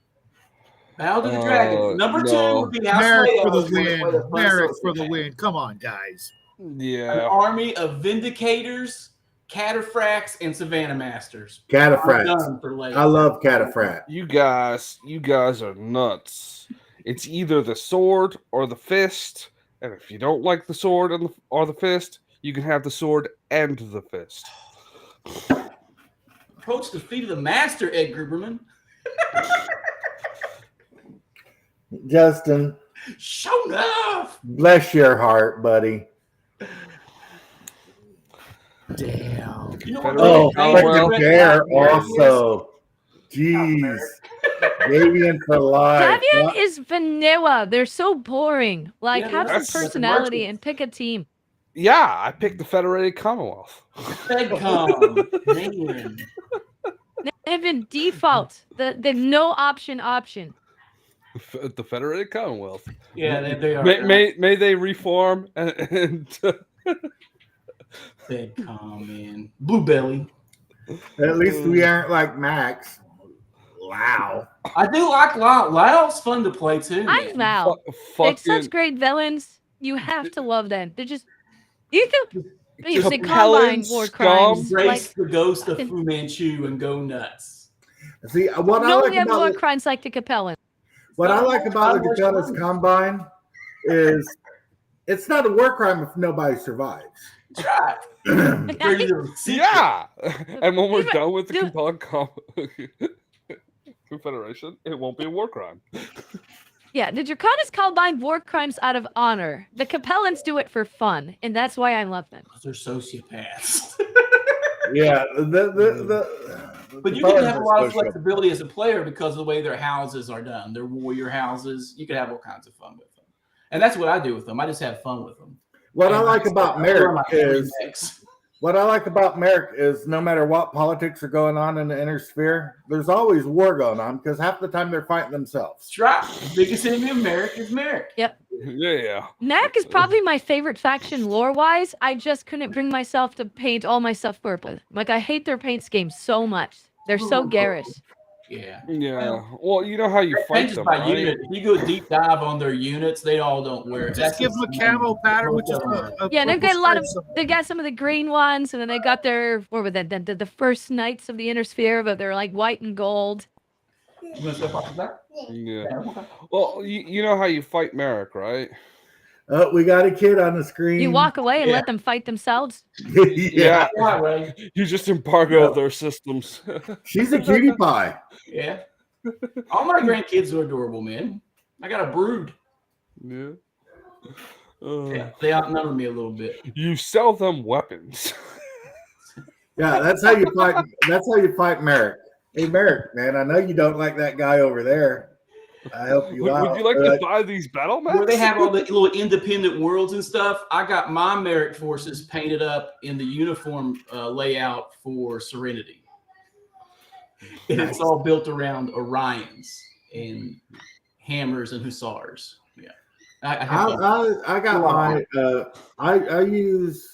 Battle to the Dragon. Number two no. would be House Merrick for Layouts, the where they play win. fun Merrick social for the game. win. Come on, guys. An Yeah. army of Vindicators, Cataphracts, and Savannah Masters. Cataphracts. Done for later. I love Cataphracts. You guys are nuts. It's either the sword or the fist, and if you don't like the sword or the fist, you can have the sword and the fist. Approach the feet of the master, Ed Gruberman. Justin, Show enough. bless your heart, buddy. Damn. You know what? Oh, Commonwealth. freaking Bear also. Jeez. Davian for life. Davian is vanilla. They're so boring. Like, Yeah, have some that's- personality and pick a team. Yeah, I picked the Federated Commonwealth. FedCom. Man. Even default, the no option. The Federated Commonwealth. Yeah, they are. May they reform and FedCom, man. Blue Belly. At least we aren't like Max. Wow. I do like Lau. Lau's fun to play too. I'm man. Val. They're fucking such great villains. You have to love them. They're just you can they Compelling combine war crimes. scum. Embrace Like the ghost of fucking- Fu Manchu and go nuts. See, what I no like we have war about crimes like the Capellan. what I like about the Draconis Combine is it's not a war crime if nobody survives. That's right. They're either secret- Yeah, and when we're Even- done with the dude- compelling Confederation, it won't be a war crime. Yeah, the Draconis combine war crimes out of honor. The Capellans do it for fun, and that's why I love them. They're sociopaths. Yeah, But you can have a lot of flexibility as a player because of the way their houses are done. Their warrior houses. You can have all kinds of fun with them. And that's what I do with them. I just have fun with them. What I And like about Merrick is is no matter what politics are going on in the inner sphere, there's always war going on because half the time they're fighting themselves. that's right. The biggest enemy of Merrick is Merrick. Yeah, Mac is probably my favorite faction lore-wise. I just couldn't bring myself to paint all my stuff purple. Like, I hate their paint scheme so much. They're so garish. Yeah. yeah. Well, you know how you fight Changes them, by right? unit. If you go deep dive on their units, they all don't wear it. Just give them a camo pattern, which is Yeah, they've got a lot of. stripe. They got some of the green ones, and then they got their what were the first knights of the inner sphere, but they're like white and gold. You wanna step off of that? Yeah. Yeah, okay. Well, you know how you fight Merrick, right? Oh, we got a kid on the screen. You walk away and Yeah. let them fight themselves. Yeah, Yeah, Ray. You just embargo their systems. she's a cutie pie. Yeah. All my grandkids are adorable, man. I got a brood. Yeah. They outnumber me a little bit. You sell them weapons. Yeah, that's how you fight. That's how you fight Merrick. Hey, Merrick, man, I know you don't like that guy over there. I help you out. Would you like to buy these battle maps? Where they have all the little independent worlds and stuff, I got my Merrick forces painted up in the uniform layout for Serenity. And it's all built around Orions and Hammers and Hussars. Yeah. I got my. I use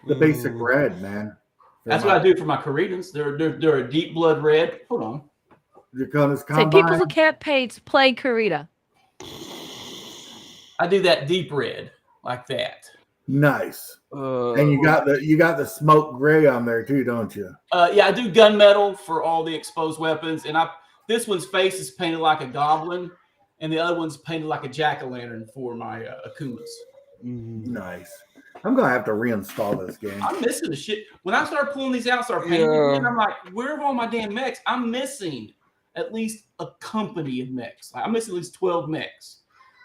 the basic red, man. That's what I do for my Caridans. They're a deep blood red. Hold on. Draconis Say Combine. people who can't paint play Karita. I do that deep red like that. Nice. And you got the smoke gray on there too, don't you? Yeah, I do gunmetal for all the exposed weapons, and this one's face is painted like a goblin, and the other one's painted like a jack-o'-lantern for my Akumas. Nice. I'm gonna have to reinstall this game. I'm missing the shit. When I start pulling these out, start painting, again, I'm like, where are all my damn mechs? I'm missing at least a company of mechs. Like, I'm missing at least 12 mechs,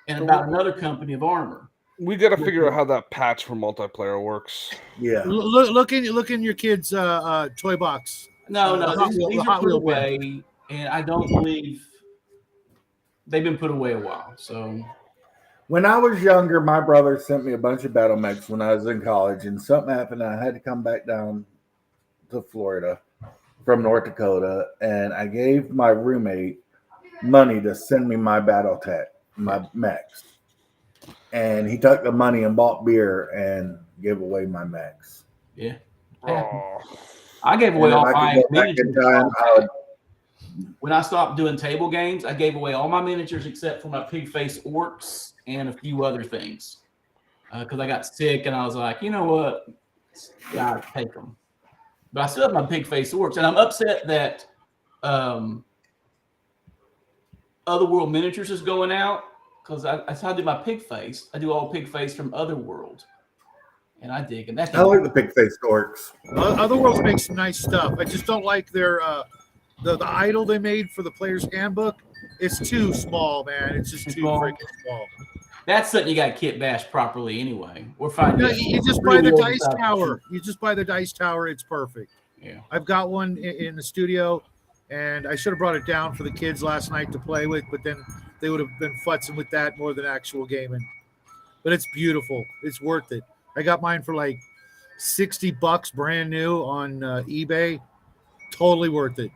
and about another company of armor. We got to figure out how that patch for multiplayer works. Yeah. Look in your kids' toy box. No, The these Hot are put Wheel win. away, and I don't believe they've been put away a while. So When I was younger, my brother sent me a bunch of battle mechs when I was in college, and something happened. I had to come back down to Florida from North Dakota, and I gave my roommate money to send me my battle tech, my mechs. And he took the money and bought beer and gave away my mechs. Yeah. Oh. I gave away all my miniatures. Time, when I stopped doing table games, I gave away all my miniatures except for my pig face orcs and a few other things. Because I got sick and I was like, you know what? Yeah, take them. But I still have my pig face orcs. And I'm upset that Otherworld Miniatures is going out. Because that's how I do my pig face. I do all pig face from Otherworld. And I dig. And that's I like the pig face orcs. Otherworld makes some nice stuff. I just don't like their the idol they made for the player's handbook. It's too small, man. It's just too freaking small. That's something you got to kit bash properly anyway. We're fine. No, you just buy the dice tower. You just buy the dice tower. It's perfect. Yeah. I've got one in the studio, and I should have brought it down for the kids last night to play with, but then they would have been futzing with that more than actual gaming. But it's beautiful. It's worth it. I got mine for like $60 brand new on eBay. Totally worth it.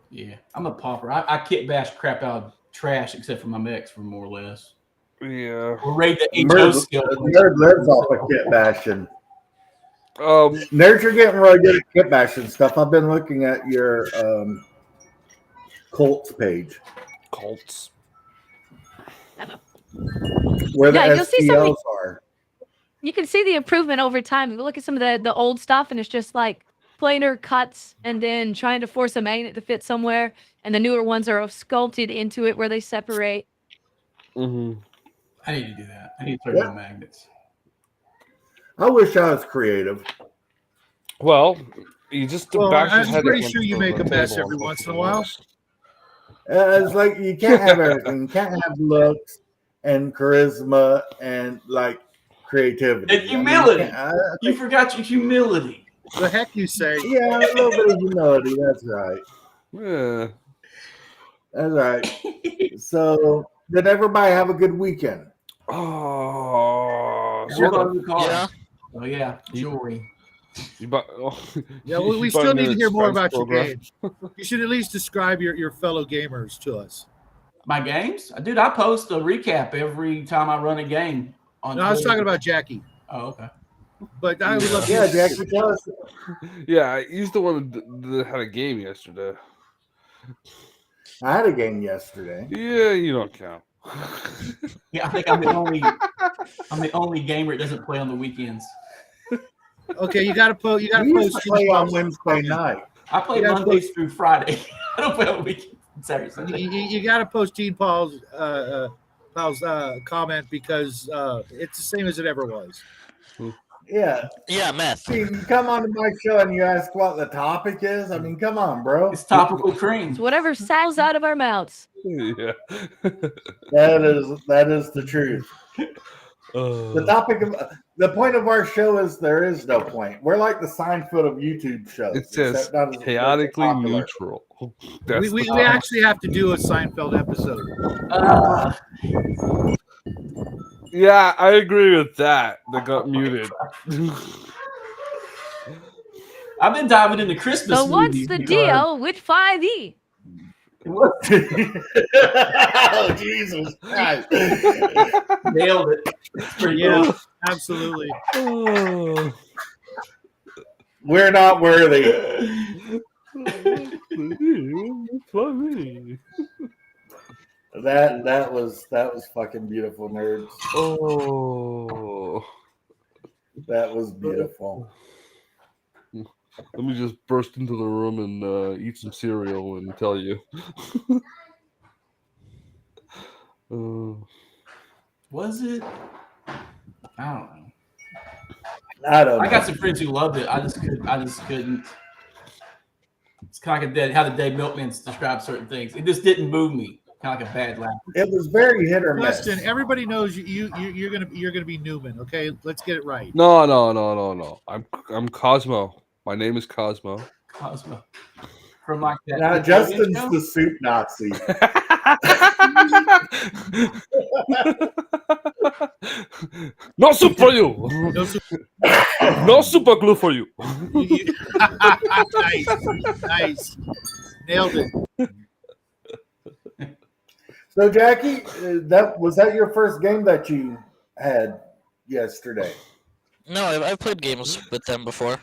Yeah, I'm a pauper. I kit bash crap out of trash except for my mechs, for more or less. Yeah. We'll raid the eccentric skill. Nerd lives off of kit bashing. Nerds are getting really good at kit bashing stuff. I've been looking at your Colts page. Colts. Where the you'll see STLs are. You can see the improvement over time. You look at some of the old stuff, and it's just like planar cuts and then trying to force a magnet to fit somewhere. And the newer ones are sculpted into it where they separate. Mm-hmm. I need to do that. I need to start doing magnets. I wish I was creative. Well, you just I'm pretty sure you make a mess every once in a while. It's like you can't have everything. You can't have looks and charisma and like creativity. And humility. You forgot your humility. The heck you say? Yeah, a little bit of humility. That's right. Yeah. That's right. So, did everybody have a good weekend? Oh, yeah. Oh yeah, jewelry. Yeah, we still need to hear more about your games. You should at least describe your fellow gamers to us. My games, dude. I post a recap every time I run a game. No, I was talking about Jackie. Oh, okay. But I would love. Yeah, Jackie, tell us. Yeah, he's the one that had a game yesterday. I had a game yesterday. Yeah, you don't count. Yeah, I think I'm the only gamer that doesn't play on the weekends. Okay, you got to post. You got to post. Play on Wednesday night. I play Mondays through Friday. I don't play on the weekends. Saturday. You got to post Gene Paul's comment because it's the same as it ever was. Yeah. Yeah, meth. You come on to my show and you ask what the topic is. I mean, come on, bro. It's topical cream. It's whatever sounds out of our mouths. Yeah. That is the truth. The topic of the point of our show is there is no point. We're like the Seinfeld of YouTube shows. It says chaotically neutral. We actually have to do a Seinfeld episode. Yeah, I agree with that. That got muted. I've been diving into Christmas. So what's the deal with 5e? Oh, Jesus Christ. Nailed it. Yeah, absolutely. We're not worthy. That was fucking beautiful, nerds. Oh, that was beautiful. Let me just burst into the room and eat some cereal and tell you. Was it? I don't know. I got some friends who loved it. I just couldn't. It's kind of like how the Dave Milkman describes certain things. It just didn't move me. Kind of like a bad laugh. It was very hit or miss. Listen, everybody knows you're gonna be Newman. Okay, let's get it right. No. I'm Cosmo. My name is Cosmo. Cosmo. From like that. Now Justin's the soup Nazi. No soup for you. No soup. No super glue for you. Nice. Nailed it. So, Jackie, was that your first game that you had yesterday? No, I've played games with them before.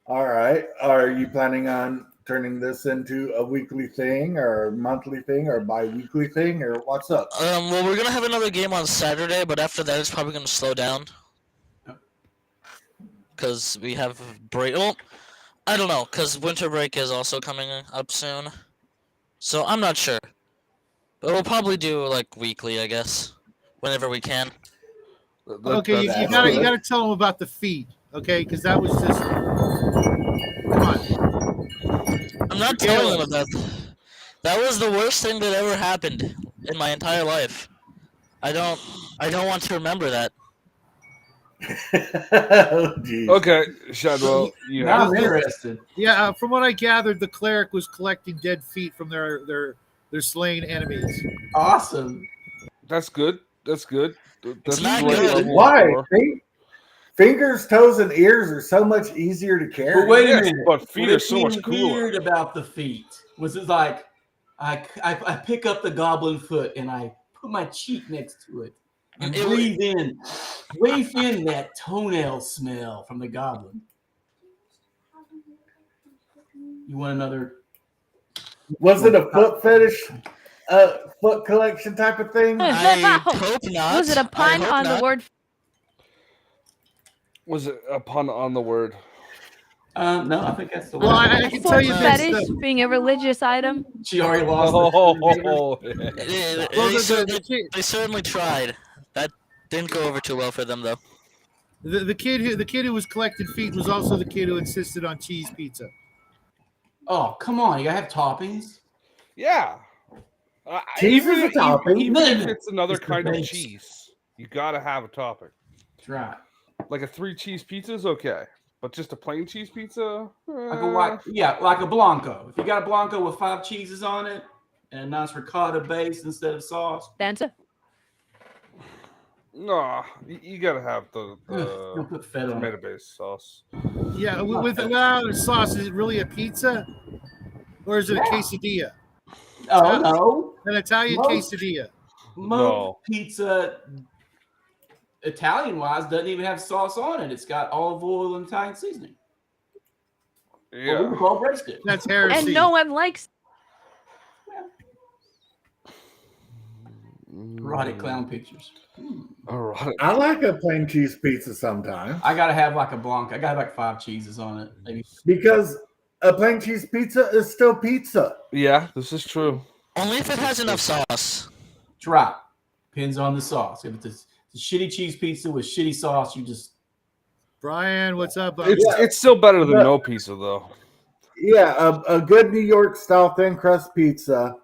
All right. Are you planning on turning this into a weekly thing or monthly thing or bi-weekly thing or what's up? Well, we're gonna have another game on Saturday, but after that, it's probably gonna slow down because we have break. Well, I don't know, because winter break is also coming up soon, so I'm not sure. But we'll probably do like weekly, I guess, whenever we can. Okay, you gotta tell them about the feet, okay? Because that was just. Come on. I'm not telling them about that. That was the worst thing that ever happened in my entire life. I don't want to remember that. Oh, geez. Okay, Shadwell, I'm interested. Yeah, from what I gathered, the cleric was collecting dead feet from their slain enemies. Awesome. That's good. That's good. That's not right good. level Why? four. Fingers, toes, and ears are so much easier to carry. But wait a Yes, minute. but feet What are so much seemed cooler. weird about the feet was it like I pick up the goblin foot and I put my cheek next to it and breathe in that toenail smell from the goblin. You want another? Was it a foot fetish, foot collection type of thing? I hope not. Was it a pun I hope on not. the word? Was it a pun on the word? No, I think that's the Well, one. I can tell Foot you this. fetish being a religious item? She already lost. They certainly tried. That didn't go over too well for them, though. The kid who was collecting feet was also the kid who insisted on cheese pizza. Oh, come on! You gotta have toppings. Yeah. Cheese is a topping. Even if it's another It's the kind of base. cheese, you gotta have a topping. That's right. Like a 3 cheese pizza is okay, but just a plain cheese pizza? Like a Blanco. If you got a Blanco with 5 cheeses on it and a nice ricotta base instead of sauce, Dancer? No, you gotta have the don't put feta on it. tomato-based sauce. Yeah, without sauce, is it really a pizza, or is it a quesadilla? Oh no, An Italian quesadilla. Most pizza, Italian-wise, doesn't even have sauce on it. It's got olive oil and Italian seasoning. Yeah. Well, we would call breadstick. That's heresy. And no one likes. Erotic clown pictures. Erotic. I like a plain cheese pizza sometimes. I gotta have like a Blanc. I gotta have like 5 cheeses on it. Maybe. Because a plain cheese pizza is still pizza. Yeah, this is true. Only if it has enough sauce. That's right. Depends on the sauce. If it's a shitty cheese pizza with shitty sauce, you just. Brian, what's up? It's still better than no pizza, though. Yeah, a good New York style thin crust pizza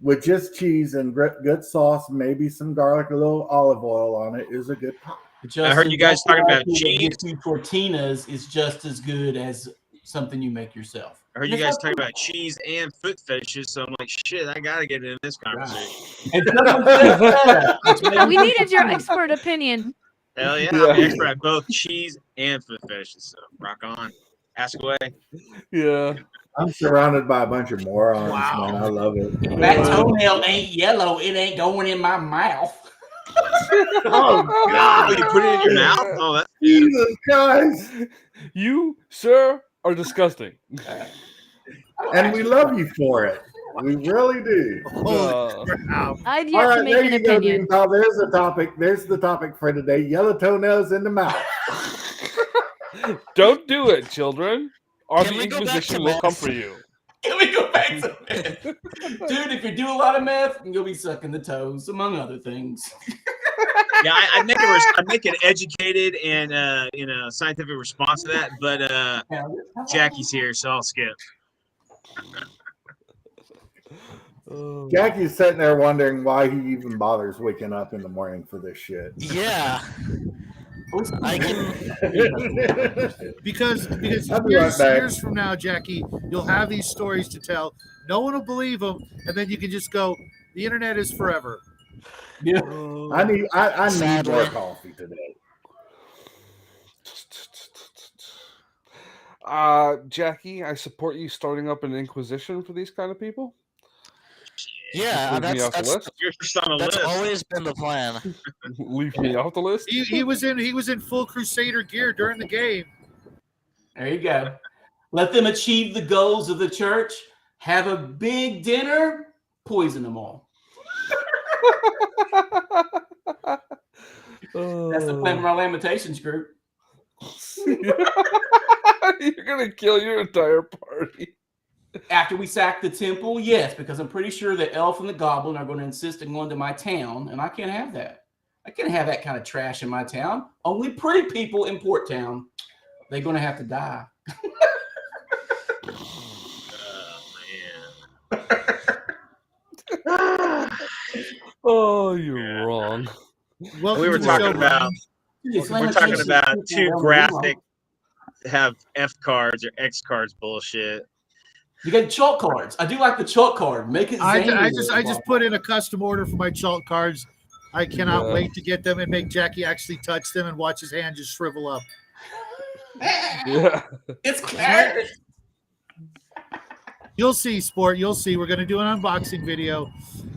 with just cheese and good sauce, maybe some garlic, a little olive oil on it is a good pop. I heard you guys talking about cheese. Tortinas is just as good as something you make yourself. I heard you guys talking about cheese and foot fetishes, so I'm like, shit, I gotta get in this conversation. And someone said that. We needed your expert opinion. Hell yeah, I'm an expert at both cheese and foot fetishes, so rock on. Ask away. Yeah. I'm surrounded by a bunch of morons, man. I love it. That toenail ain't yellow. It ain't going in my mouth. Oh, God. You put it in your mouth? Oh, that's Jesus Christ. You, sir, are disgusting. And we love you for it. We really do. I'd All yet right, to make there an you go, opinion. Dean Powell. There's the topic. There's the topic for today. Yellow toenails in the mouth. Don't do it, children. Or Can the we go back Inquisition to will come meth? for you. Can we go back to meth? Dude, if you do a lot of meth, you'll be sucking the toes, among other things. yeah. I'd make an educated and scientific response to that, but Jackie's here, so I'll skip. Jackie's sitting there wondering why he even bothers waking up in the morning for this shit. Yeah. I can. Because I'll be right back. years from now, Jackie, you'll have these stories to tell. No one will believe them, and then you can just go, the internet is forever. Yeah. I need more Sadly. coffee today. Jackie, I support you starting up an inquisition for these kind of people. Yeah, Leave me off the list. You're first on the that's list. always been the plan. Leave me off the list. He was in full Crusader gear during the game. There you go. Let them achieve the goals of the church. Have a big dinner. Poison them all. That's the plan from our Lamentations group. You're gonna kill your entire party. After we sack the temple, yes, because I'm pretty sure the elf and the goblin are going to insist on going to my town, and I can't have that. I can't have that kind of trash in my town. Only pretty people in Port Town. They're going to have to die. Oh, you're wrong. Well, We were talking about too graphic to have F cards or X cards bullshit. You got chalk cards. I do like the chalk card. Make it. I just put in a custom order for my chalk cards. I cannot wait to get them and make Jackie actually touch them and watch his hand just shrivel up. Yeah. It's carrot. You'll see, Sport. You'll see. We're going to do an unboxing video,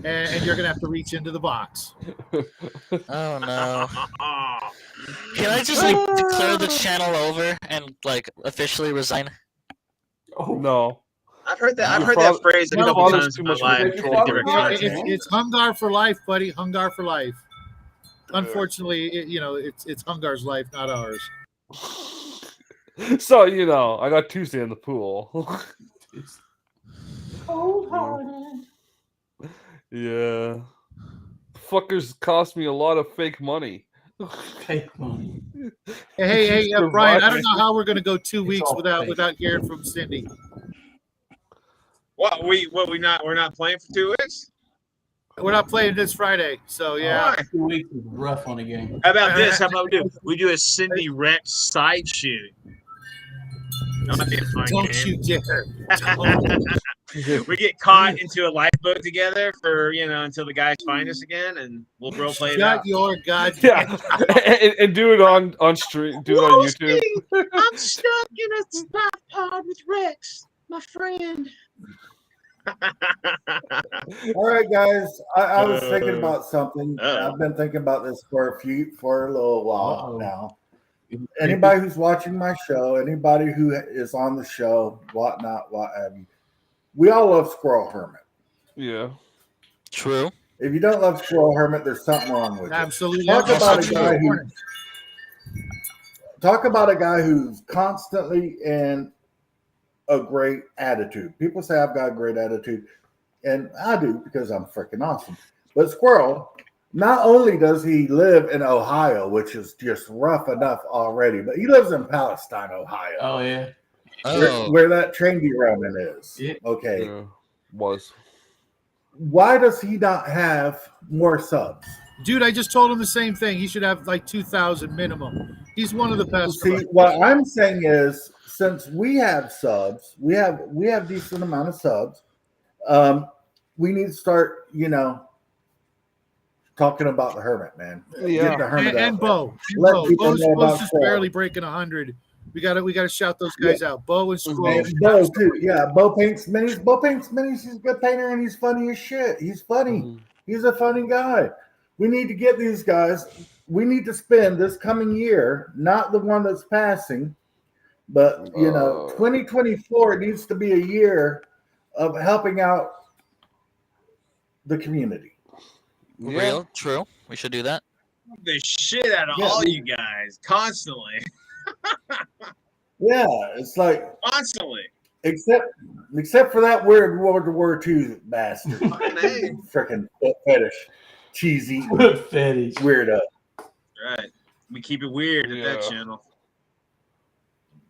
and you're going to have to reach into the box. Oh no! Can I just like declare the channel over and like officially resign? Oh No. I've heard that. I've heard that phrase a couple times in my life. It's Hungar for life, buddy. Hungar for life. Unfortunately, it's Hungar's life, not ours. So I got Tuesday in the pool. Yeah. Fuckers cost me a lot of fake money. Fake money. Hey, Brian. I don't know how we're going to go 2 weeks without hearing from Cindy. We're not playing for 2 weeks? We're not playing this Friday, so yeah. 2 weeks is rough on a game. How about this? How about we do a Cindy Rex side shoot? That might be a fun Don't game. you dare! We get caught into a lifeboat together for until the guys find us again, and we'll role play it out. Shut your goddamn and do it on stream. Do it on YouTube. I'm stuck in a spot pod with Rex, my friend. All right, guys. I was thinking about something. I've been thinking about this for a little while now. Anybody who's watching my show, anybody who is on the show, whatnot, what have you, we all love Squirrel Hermit. Yeah. True. If you don't love Squirrel Hermit, there's something wrong with you. Absolutely. Talk about a guy who's constantly in a great attitude. People say I've got a great attitude, and I do because I'm freaking awesome. But Squirrel, not only does he live in Ohio, which is just rough enough already, but he lives in Palestine, Ohio. Oh yeah. Where that train derailment is. Yeah. Okay. Yeah, was. Why does he not have more subs? Dude, I just told him the same thing. He should have like 2,000 minimum. He's one of the best. See, what I'm saying is, since we have subs, we have decent amount of subs. We need to start, talking about the Hermit, man. Yeah. Get the Hermit and out Bo. Bo's just barely breaking 100. We gotta shout those guys out. Bo and Squirrel. And Bo too. Yeah, Bo paints minis. Bo paints minis. He's a good painter and he's funny as shit. He's funny. Mhm. He's a funny guy. We need to get these guys. We need to spend this coming year, not the one that's passing, but 2024 needs to be a year of helping out the community. Yeah. Real. True. We should do that. The shit out of all you guys constantly. Yeah, it's like Constantly. except for that weird World War II bastard. Freaking foot fetish. Cheesy. Fetish. Weirdo. Right. We keep it weird at that channel.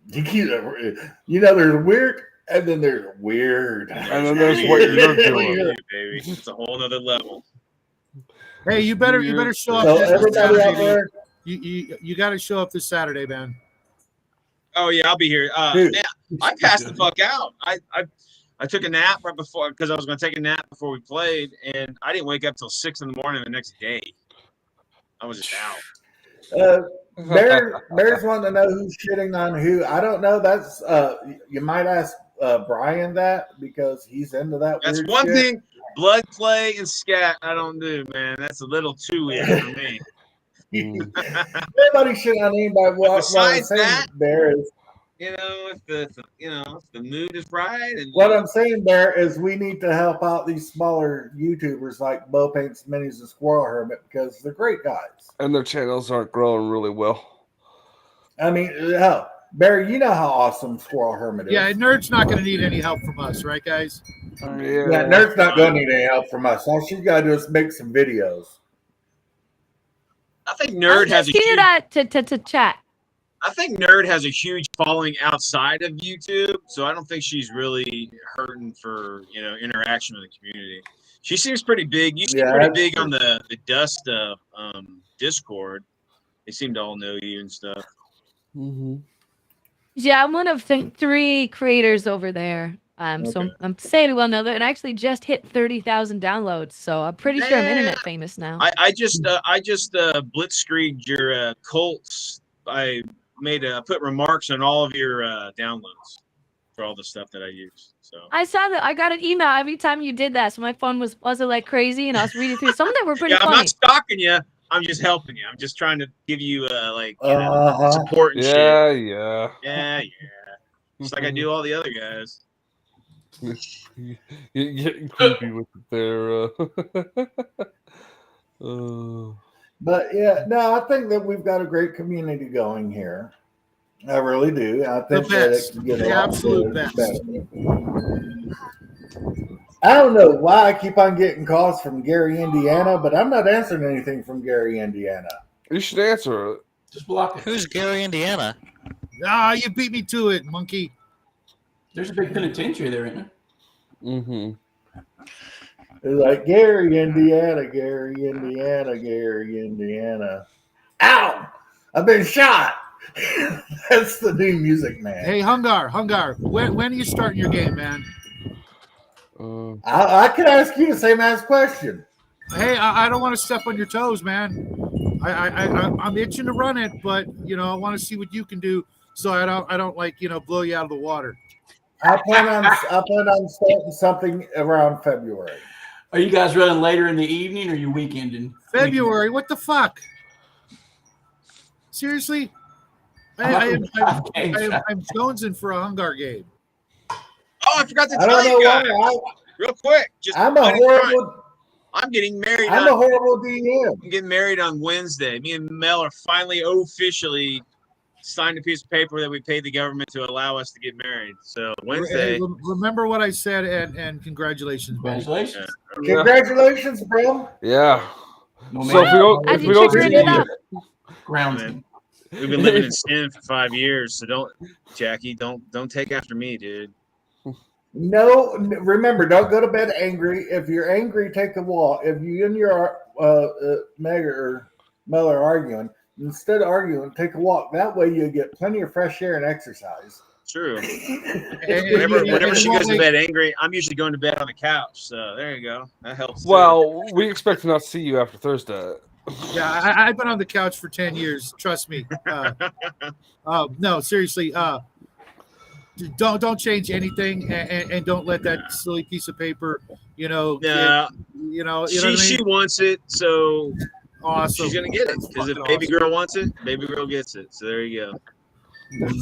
There's weird and then there's weird. And then there's what you're doing. Weird, baby. It's a whole nother level. Hey, you better show up. So this everybody Saturday, out there, you got to show up this Saturday, man. Oh yeah, I'll be here. Dude. Man, I passed the fuck out. I took a nap right before because I was going to take a nap before we played, and I didn't wake up till 6 in the morning the next day. I was just out. Bears wanting to know who's shitting on who. I don't know. That's you might ask Brian that because he's into that. That's weird one shit. thing. Blood play and scat I don't do, man. That's a little too weird for me. Nobody shit on anybody. What I'm Besides saying, that, Bear, is if the mood is right, and what I'm saying, Bear, is we need to help out these smaller YouTubers like Bo Paints Minis and Squirrel Hermit because they're great guys. And their channels aren't growing really well. I mean, hell, Bear, you know how awesome Squirrel Hermit is. Yeah, Nerd's not going to need any help from us, right, guys? Yeah, Nerd's not going to need any help from us. All she's got to do is make some videos. I think Nerd has a huge, to chat. I think Nerd has a huge following outside of YouTube, so I don't think she's really hurting for interaction with the community. She seems pretty big. You seem pretty big on the Dust Discord. They seem to all know you and stuff. Mm-hmm. Yeah, I'm one of 3 creators over there. So I'm saying well know that, and I actually just hit 30,000 downloads. So I'm pretty sure I'm internet famous now. I just blitzkrieged your Colts. I put remarks on all of your downloads for all the stuff that I use. So I saw that. I got an email every time you did that. So my phone was buzzing like crazy, and I was reading through some that were pretty funny. I'm not stalking you. I'm just helping you. I'm just trying to give you support and shit. Yeah. Just like I do all the other guys. You're getting creepy with it there. But yeah, no, I think that we've got a great community going here. I really do. I think that it can get the absolute best. I don't know why I keep on getting calls from Gary, Indiana, but I'm not answering anything from Gary, Indiana. You should answer it. Just block it. Who's Gary, Indiana? You beat me to it, monkey. There's a big penitentiary there, isn't there? Mm-hmm. It's like Gary, Indiana, Gary, Indiana, Gary, Indiana. Ow! I've been shot. That's the new music, man. Hey, Hungar, when are you starting your game, man? I could ask you the same ass question. Hey, I don't want to step on your toes, man. I'm itching to run it, but I want to see what you can do, so I don't blow you out of the water. I plan on starting something around February. Are you guys running later in the evening, or are you weekending? February? What the fuck? Seriously? I'm jonesing for a Hungar game. Oh, I forgot to tell you guys. Real quick. I'm getting married. I'm a horrible DM. I'm getting married on Wednesday. Me and Mel are finally officially signed a piece of paper that we paid the government to allow us to get married. So Wednesday. Remember what I said, and congratulations, man. Congratulations. Yeah. Congratulations, bro. Yeah. No, so if we go to grounding. We've been living in sin for 5 years, so Jackie, don't take after me, dude. No, remember, don't go to bed angry. If you're angry, take a walk. If you and your Meg or Mel are arguing, instead of arguing, take a walk. That way you get plenty of fresh air and exercise. True. Whenever she goes to bed angry, I'm usually going to bed on the couch. So there you go. That helps. Well, we expect to not see you after Thursday. Yeah, I've been on the couch for 10 years. Trust me. No, seriously. Don't change anything, and don't let that silly piece of paper, She wants it, so awesome. She's gonna get it because if baby girl wants it, baby girl gets it. So there you go.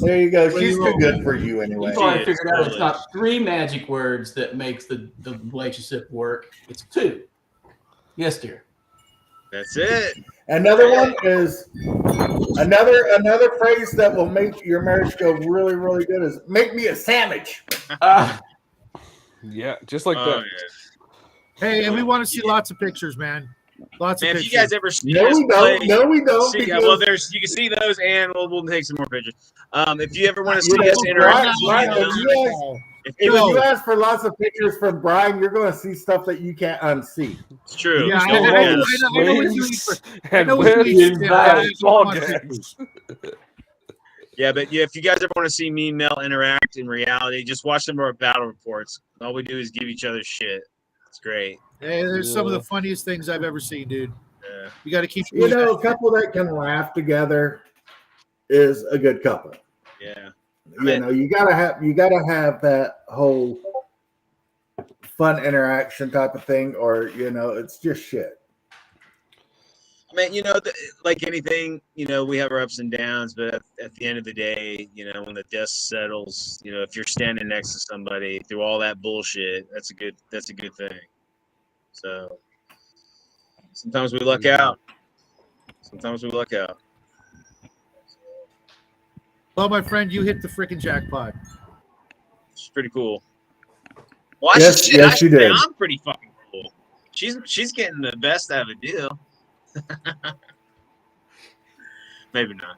There you go. She's too good for you anyway. You probably figured out it's not 3 magic words that makes the relationship work. It's 2. Yes, dear. That's it. Another one is another phrase that will make your marriage go really, really good is "make me a sandwich." Yeah, just like that. Yeah. Hey, and we want to see lots of pictures, man. Lots of pictures. If you guys ever see No, we don't. Well, you can see those, and we'll take some more pictures. If you ever want to see us interact, if you ask for lots of pictures from Brian, you're going to see stuff that you can't unsee. It's true. Yeah, I know what you mean. Yeah, but yeah, if you guys ever want to see me and Mel interact in reality, just watch some of our battle reports. All we do is give each other shit. It's great. Hey, there's some of the funniest things I've ever seen, dude. Yeah. You got to keep. You know, a couple that can laugh together is a good couple. Yeah. You know, you gotta have that whole fun interaction type of thing, or you know, it's just shit. I mean, you know, like anything, you know, we have our ups and downs, but at the end of the day, you know, when the dust settles, you know, if you're standing next to somebody through all that bullshit, that's a good thing. So sometimes we luck out. Well, my friend, you hit the freaking jackpot. It's pretty cool. Well, Yes, you did. I'm pretty fucking cool. She's getting the best out of a deal. Maybe not.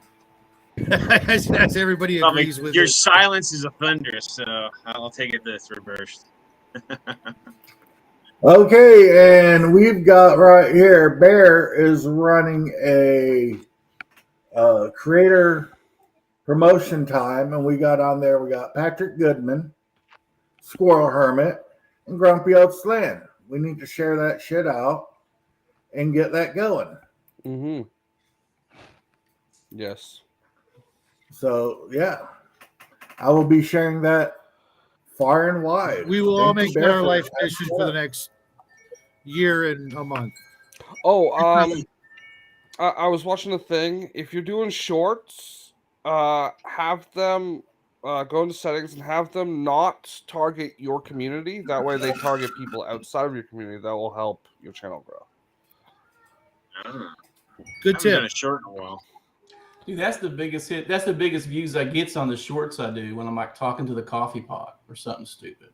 as everybody agrees with your it. silence is a thunder, so I'll take it this reversed. Okay, and we've got right here, Bear is running a creator promotion time, and we got Patrick Goodman, Squirrel Hermit, and Grumpy Old Slan. We need to share that shit out and get that going. Mm-hmm. Yes. So, yeah. I will be sharing that far and wide. We will all make our life mission for the next year and a month. Oh, I was watching a thing. If you're doing shorts, have them go into settings and have them not target your community. That way they target people outside of your community. That will help your channel grow. Good tip. Done a short in a while. Dude, that's the biggest hit. That's the biggest views I gets on the shorts I do when I'm like talking to the coffee pot or something stupid.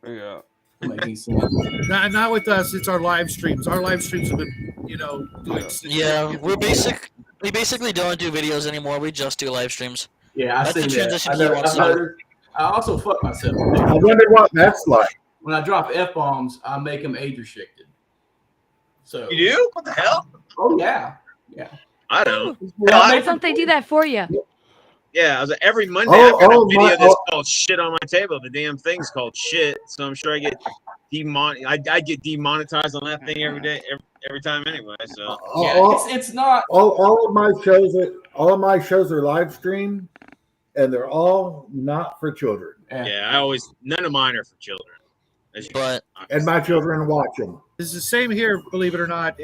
Yeah. Making sense. Not with us. It's our live streams. Our live streams have been, you know, doing. Yeah, we basically don't do videos anymore. We just do live streams. Yeah, I That's see the that. transition he wants to do. I also fuck myself. I wonder what that's like. When I drop F-bombs, I make them age restricted. So You do? What the hell? Oh yeah, yeah. I don't. Why don't they do that for you? Yeah, I was like, every Monday I've got a video that's called "Shit on My Table." The damn thing's called "Shit," so I'm sure I get I get demonetized on that thing every day, every time anyway. So it's not all of my shows are live streamed, and they're all not for children. Yeah, none of mine are for children. And my children watch them. It's the same here, believe it or not.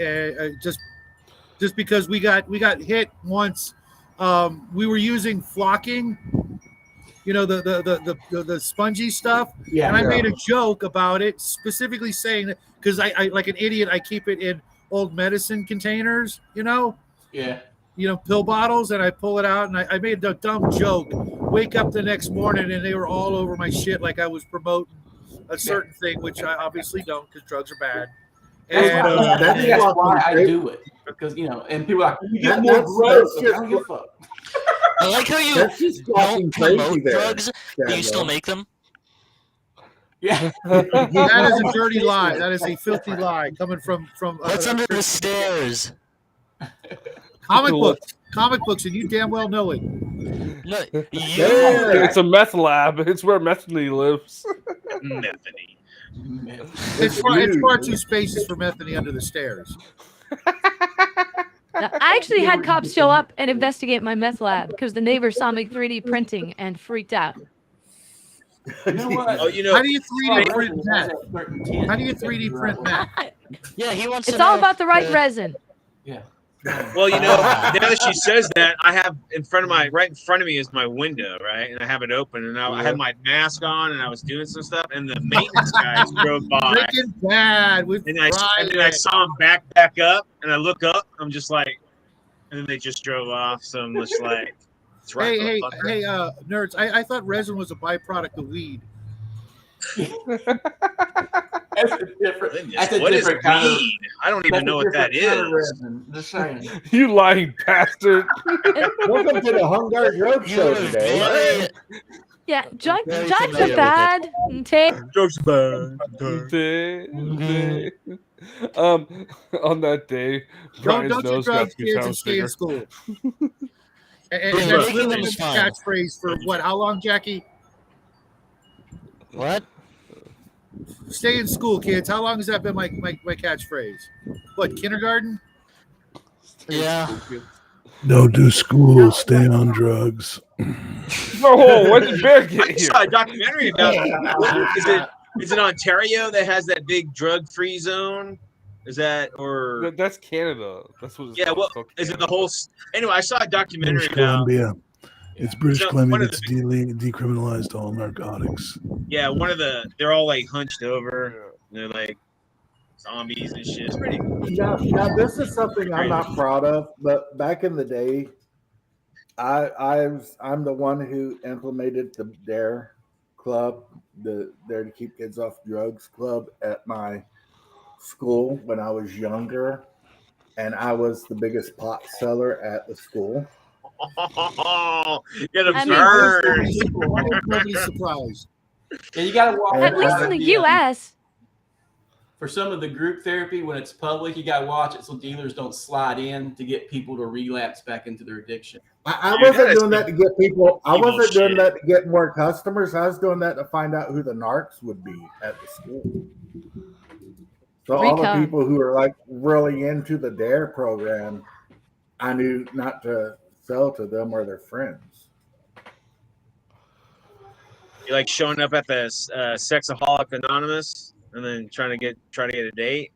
Just because we got hit once, we were using flocking, you know, the spongy stuff. Yeah. And I made a joke about it, specifically saying that because I like an idiot, I keep it in old medicine containers, you know. Yeah. You know, pill bottles, and I pull it out, and I made a dumb joke. Wake up the next morning, and they were all over my shit, like I was promoting a certain thing, which I obviously don't, because drugs are bad. That's why I do it, because you know, and people are like, you get more drugs. I don't give a fuck. I like how you don't promote drugs, but you still make them. Yeah, that is a dirty lie. That is a filthy lie coming from. What's under the stairs? Comic books, and you damn well know it. No, it's a meth lab. It's where Methany lives. Methany. It's far too spacious for Methany under the stairs. Now, I actually had cops show up and investigate my meth lab because the neighbor saw me 3D printing and freaked out. You know what? Oh, you know, how do you 3D print meth? How do you 3D print meth? Yeah, he wants. It's all about the right resin. Yeah. Well, you know, now that she says that, I have right in front of me is my window, right? And I have it open, and I had my mask on, and I was doing some stuff, and the maintenance guys drove by. Freaking bad. And then I saw them back up, and I look up, I'm just like, and then they just drove off. So I'm just like, it's right. Hey, nerds! I thought resin was a byproduct of weed. That's a different. What is weed? I don't even know what that is. Just saying. You lying bastard! Welcome to the Hungar Road Show today. Yeah, drugs are bad. Drugs are bad. On that day, Brian's don't nose do got drugs, 2 kids, and pounds stay in bigger. school. And Yeah, that's making literally them been is the fine. catchphrase for what? How long, Jackie? What? Stay in school, kids. How long has that been my catchphrase? What, kindergarten? Yeah. Don't do school. Stay on drugs. Oh, when did Bear I get just here? saw a documentary about is it Ontario that has that big drug-free zone? Is that or That's Canada. That's what it's yeah? called. Well, It's called is it Canada. the whole? Anyway, I saw a documentary British about Columbia. It's British Columbia one of that's the decriminalized all narcotics. one of the they're all like hunched over. And they're like zombies and shit. It's pretty. Now, this is something I'm not proud of, but back in the day, I'm the one who implemented the Dare Club, the Dare to Keep Kids Off Drugs Club at my school when I was younger, and I was the biggest pot seller at the school. Get a I mean- burn. Nobody's surprised. Yeah, you gotta watch. At least in the U.S. For some of the group therapy, when it's public, you gotta watch it so dealers don't slide in to get people to relapse back into their addiction. I Dude, wasn't that is doing that to get people. I evil wasn't doing shit. that to get more customers. I was doing that to find out who the narcs would be at the school. So all the Recon. people who are like really into the Dare program, I knew not to sell to them or their friends. You like showing up at the Sexaholic Anonymous and then trying to get a date.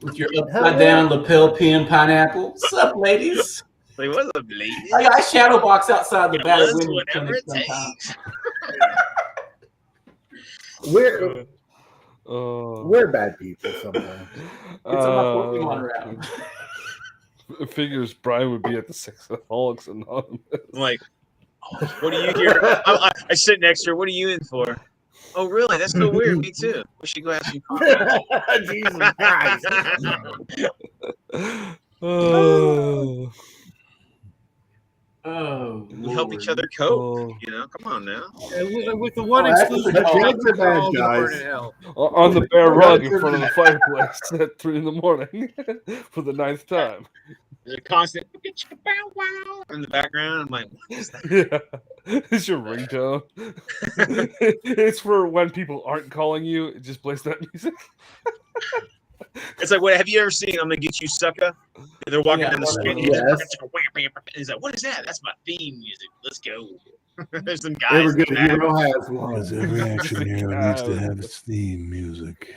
With your upside down lapel pin pineapple. What's up, ladies? Like, what's up, lady? I shadow box outside the It battered was women's whatever clinic it sometimes. We're Oh. we're bad people sometimes. It's on my Pokemon route. Figures Brian would be at the Sexaholics Anonymous. I'm like, oh, what are you here? I sit next to her. What are you in for? Oh, really? That's so weird. Me too. We should go have some coffee. Jesus Christ. Oh. Oh, We help each Lord. other cope. Oh. You know, come on now. And with the one that's exclusive, what they're called. They're bad guys. burn in hell. On the bare rug in front of the fireplace at 3 a.m. for the 9th time. The constant bow wow in the background. I'm like, what is that? Yeah, it's your ringtone. It's for when people aren't calling you. It just plays that music. It's like, what have you ever seen? I'm gonna get you, sucker. They're walking down the street. Yes. He's like, what is that? That's my theme music. Let's go. There's some guys. Every good in the back. hero has one. Because every action hero needs to have its theme music.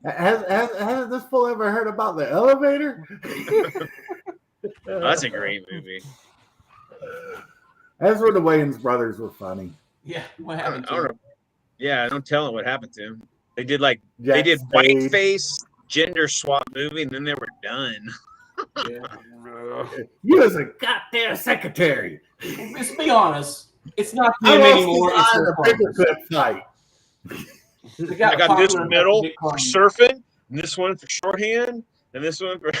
Has this fool ever heard about the elevator? Oh, that's a great movie. That's where the Wayans brothers were funny. Yeah, what happened I to don't him? know. Yeah, don't tell them what happened to him. They did Jack Spade. whiteface gender swap movie, and then they were done. You was a goddamn secretary. Let's be honest. It's not I them lost anymore. the eye It's in their a paperclip partners. fight. They I got this popular medal big for partners. surfing, and this one for shorthand, and this one for.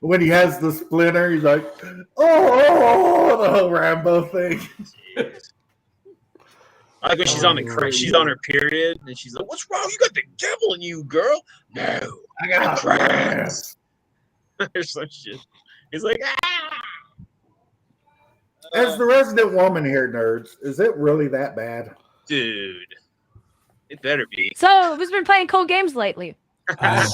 When he has the splinter, he's like, oh, the whole Rambo thing. I like when she's on she's on her period, and she's like, "What's wrong? You got the devil in you, girl." No, I got cramps. There's some shit. He's like, ah. As the resident woman here, nerds, is it really that bad? Dude, it better be. So, who's been playing cold games lately? I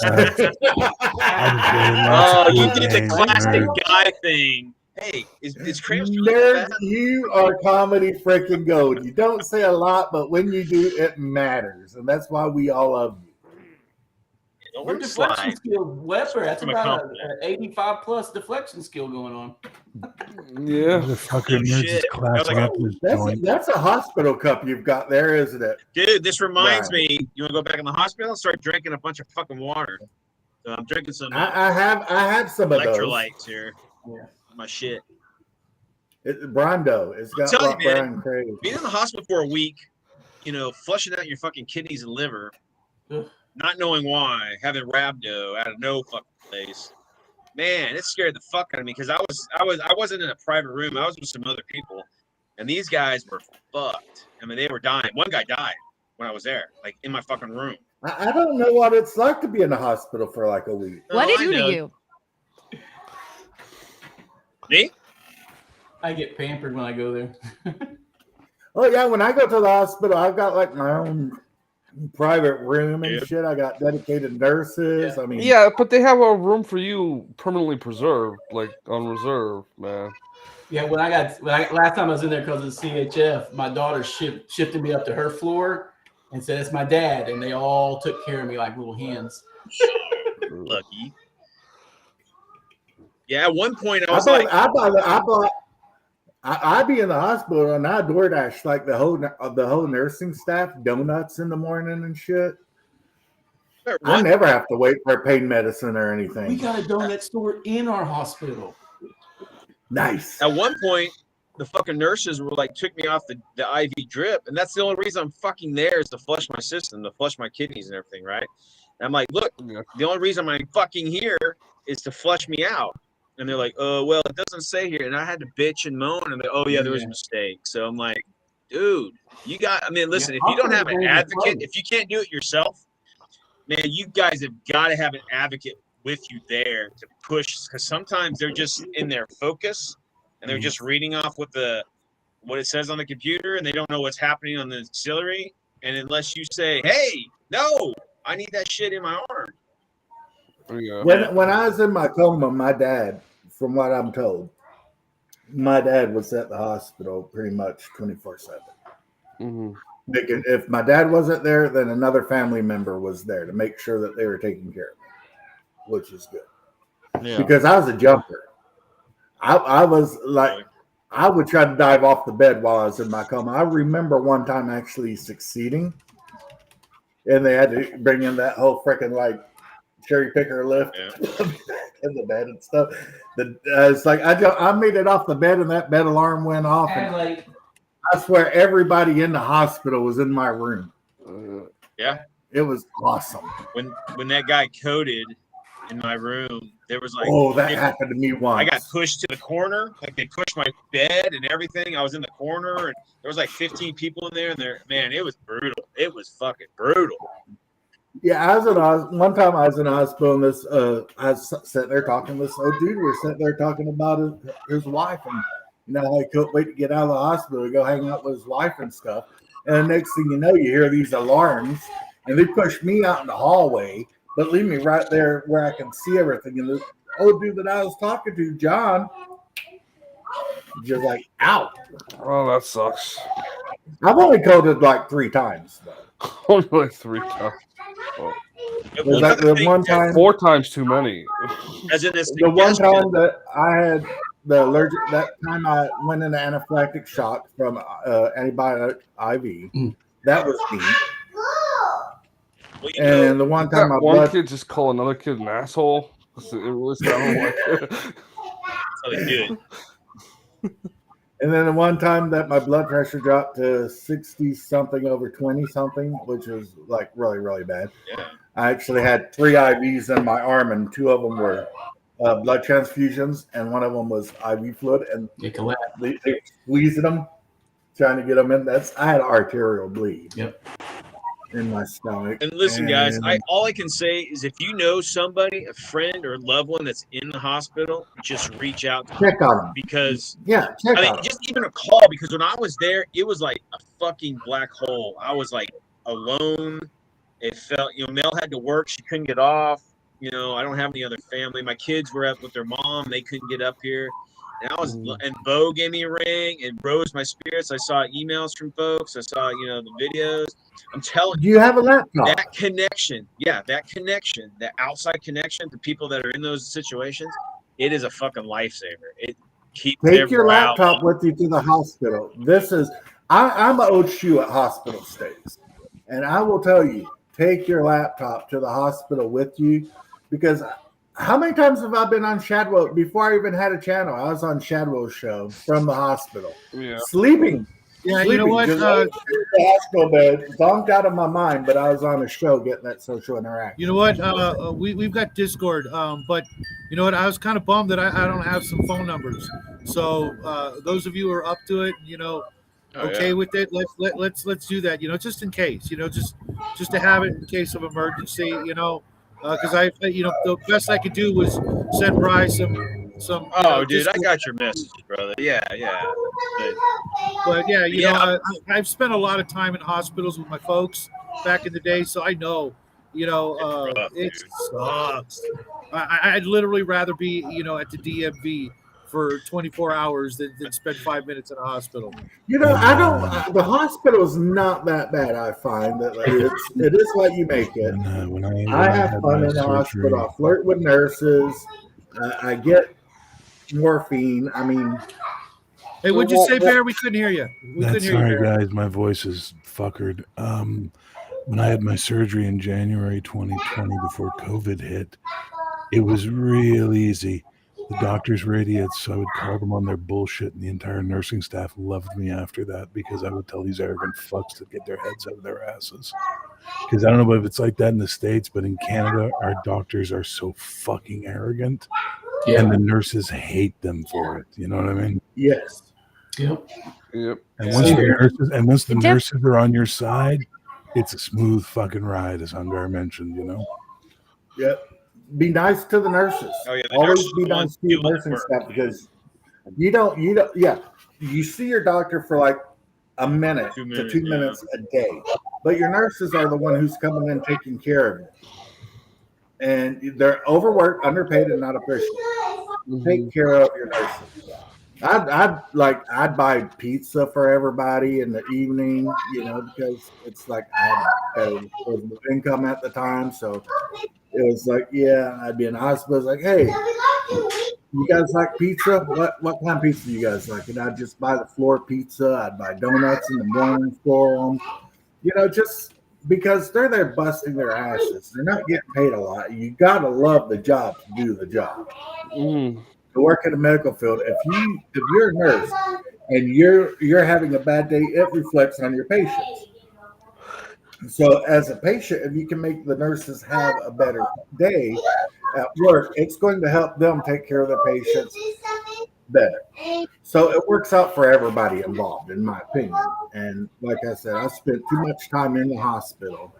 Oh, you did the classic guy thing. Hey, is cramps really Nerds, bad? you are comedy freaking gold. You don't say a lot, but when you do, it matters. And that's why we all love you. Don't Your let him deflection slide. skill, Weber, that's From a about compliment. an 85 plus deflection skill going on. Yeah. Motherfucker, Oh, nerds shit. is clapping I was up his That's joint. that's a hospital cup you've got there, isn't it? Dude, this reminds Right. me. You want to go back in the hospital and start drinking a bunch of fucking water? So I'm drinking some I had some of those. electrolytes here. Yeah. My shit. Brando. It's got telling what you, man. Brian craves. Being in the hospital for a week, flushing out your fucking kidneys and liver, Ugh. not knowing why, having rhabdo out of no fucking place. Man, it scared the fuck out of me because I wasn't in a private room. I was with some other people, and these guys were fucked. I mean, they were dying. One guy died when I was there, like in my fucking room. I don't know what it's like to be in the hospital for like a week. What Oh, did I you know. do to you? Me? I get pampered when I go there. Oh yeah, when I go to the hospital, I've got like my own private room and shit. I got dedicated nurses. I mean, yeah, but they have a room for you permanently preserved, like on reserve, man. Yeah, last time I was in there because of the CHF, my daughter shifted me up to her floor and said it's my dad, and they all took care of me like little hens. Lucky. Yeah, at one point I'd be in the hospital and I DoorDash like the whole nursing staff donuts in the morning and shit. I never have to wait for pain medicine or anything. We got a donut store in our hospital. Nice. At one point, the fucking nurses were like, took me off the IV drip, and that's the only reason I'm fucking there is to flush my system, to flush my kidneys and everything, right? And I'm like, look, the only reason I'm fucking here is to flush me out. And they're like, oh, well, it doesn't say here. And I had to bitch and moan, and they're, oh yeah, there was a mistake. So I'm like, dude, listen, if you don't have an advocate, if you can't do it yourself, man, you guys have got to have an advocate with you there to push, because sometimes they're just in their focus and they're just reading off what it says on the computer, and they don't know what's happening on the auxiliary. And unless you say, hey, no, I need that shit in my arm. Yeah. When I was in my coma, my dad, from what I'm told, my dad was at the hospital pretty much 24/7. Mm-hmm. If my dad wasn't there, then another family member was there to make sure that they were taking care of him, which is good. Yeah. Because I was a jumper. I was like, I would try to dive off the bed while I was in my coma. I remember one time actually succeeding, and they had to bring in that whole freaking like cherry picker lift in the bed and stuff. It's like I made it off the bed, and that bed alarm went off. And I swear everybody in the hospital was in my room. Yeah, it was awesome. When that guy coded in my room, there was like, that happened to me once. I got pushed to the corner, like they pushed my bed and everything. I was in the corner, and there was like 15 people in there, and man, it was brutal. It was fucking brutal. Yeah, one time I was in a hospital, and I was sitting there talking to this old dude. We were sitting there talking about his wife, and he couldn't wait to get out of the hospital to go hang out with his wife and stuff. And the next thing you know, you hear these alarms, and they push me out in the hallway, but leave me right there where I can see everything. And the old dude that I was talking to, John, just like, ow. Oh, that sucks. I've only coded like 3 times, though. Only 3 times. Oh. Was that the one time? 4 times too many. The one time that I had the allergic, that time I went into anaphylactic shock from antibiotic IV. That was me. And the one time one kid just call another kid an asshole. It really sounded like it. That's how they do it. And then the one time that my blood pressure dropped to 60 something over 20 something, which was like really, really bad. Yeah. I actually had 3 IVs in my arm, and 2 of them were blood transfusions, and one of them was IV fluid, and they squeezed them, trying to get them in. I had arterial bleed. Yep. In my stomach. And listen, guys, all I can say is if you know somebody, a friend or a loved one that's in the hospital, just reach out to check on them. Because just even a call, because when I was there, it was like a fucking black hole. I was like alone. It felt, Mel had to work, she couldn't get off. I don't have any other family. My kids were up with their mom, they couldn't get up here. And and Bo gave me a ring and rose my spirits. I saw emails from folks. I saw, the videos. I'm telling you. Do you have a laptop? That connection, that outside connection to people that are in those situations, it is a fucking lifesaver. It keeps Take your laptop with you to the hospital. I'm an old shoe at hospital stays. And I will tell you, take your laptop to the hospital with you, because how many times have I been on Shadwell? Before I even had a channel, I was on Shadwell's show from the hospital. Yeah. Sleeping. Yeah, you know what? The hospital bed, zonked out of my mind, but I was on a show getting that social interaction. You know what? We've got Discord, but you know what? I was kind of bummed that I don't have some phone numbers. So those of you who are up to it, with it, let's do that. Just in case. Just to have it in case of emergency. Because the best I could do was send Bryce some some. Oh, dude, I got your message, brother. Yeah. But yeah, I've spent a lot of time in hospitals with my folks back in the day, so I know, it sucks. I'd literally rather be, at the DMV for 24 hours than spend 5 minutes in a hospital. I don't. The hospital is not that bad. I find that it is what you make it. When I have fun in the hospital. I flirt with nurses. I get morphine. I mean, hey, what'd you say, Bear? We couldn't hear you. Sorry, guys. My voice is fuckered. When I had my surgery in January 2020 before COVID hit, it was real easy. The doctors were idiots, so I would call them on their bullshit, and the entire nursing staff loved me after that because I would tell these arrogant fucks to get their heads out of their asses. Because I don't know if it's like that in the States, but in Canada, our doctors are so fucking arrogant, and the nurses hate them for it. You know what I mean? Yes. Yep. And once the nurses are on your side, it's a smooth fucking ride, as Hungar mentioned. Yep. Be nice to the nurses. Oh, yeah, always be nice to your nursing staff because you don't. You see your doctor for like a minute to 2 minutes a day, but your nurses are the one who's coming in taking care of you, and they're overworked, underpaid, and not appreciated. Take care of your nurses. I'd buy pizza for everybody in the evening, because it's like I had better income at the time, so it was like, I'd be in the hospital. It's like, hey, you guys like pizza? What kind of pizza do you guys like? And I'd just buy the floor pizza. I'd buy donuts in the morning for them, just because they're there busting their asses. They're not getting paid a lot. You gotta love the job to do the job. To work in the medical field, if you're a nurse and you're having a bad day, it reflects on your patients. So as a patient, if you can make the nurses have a better day at work, it's going to help them take care of their patients better. So it works out for everybody involved, in my opinion. And like I said, I spent too much time in the hospital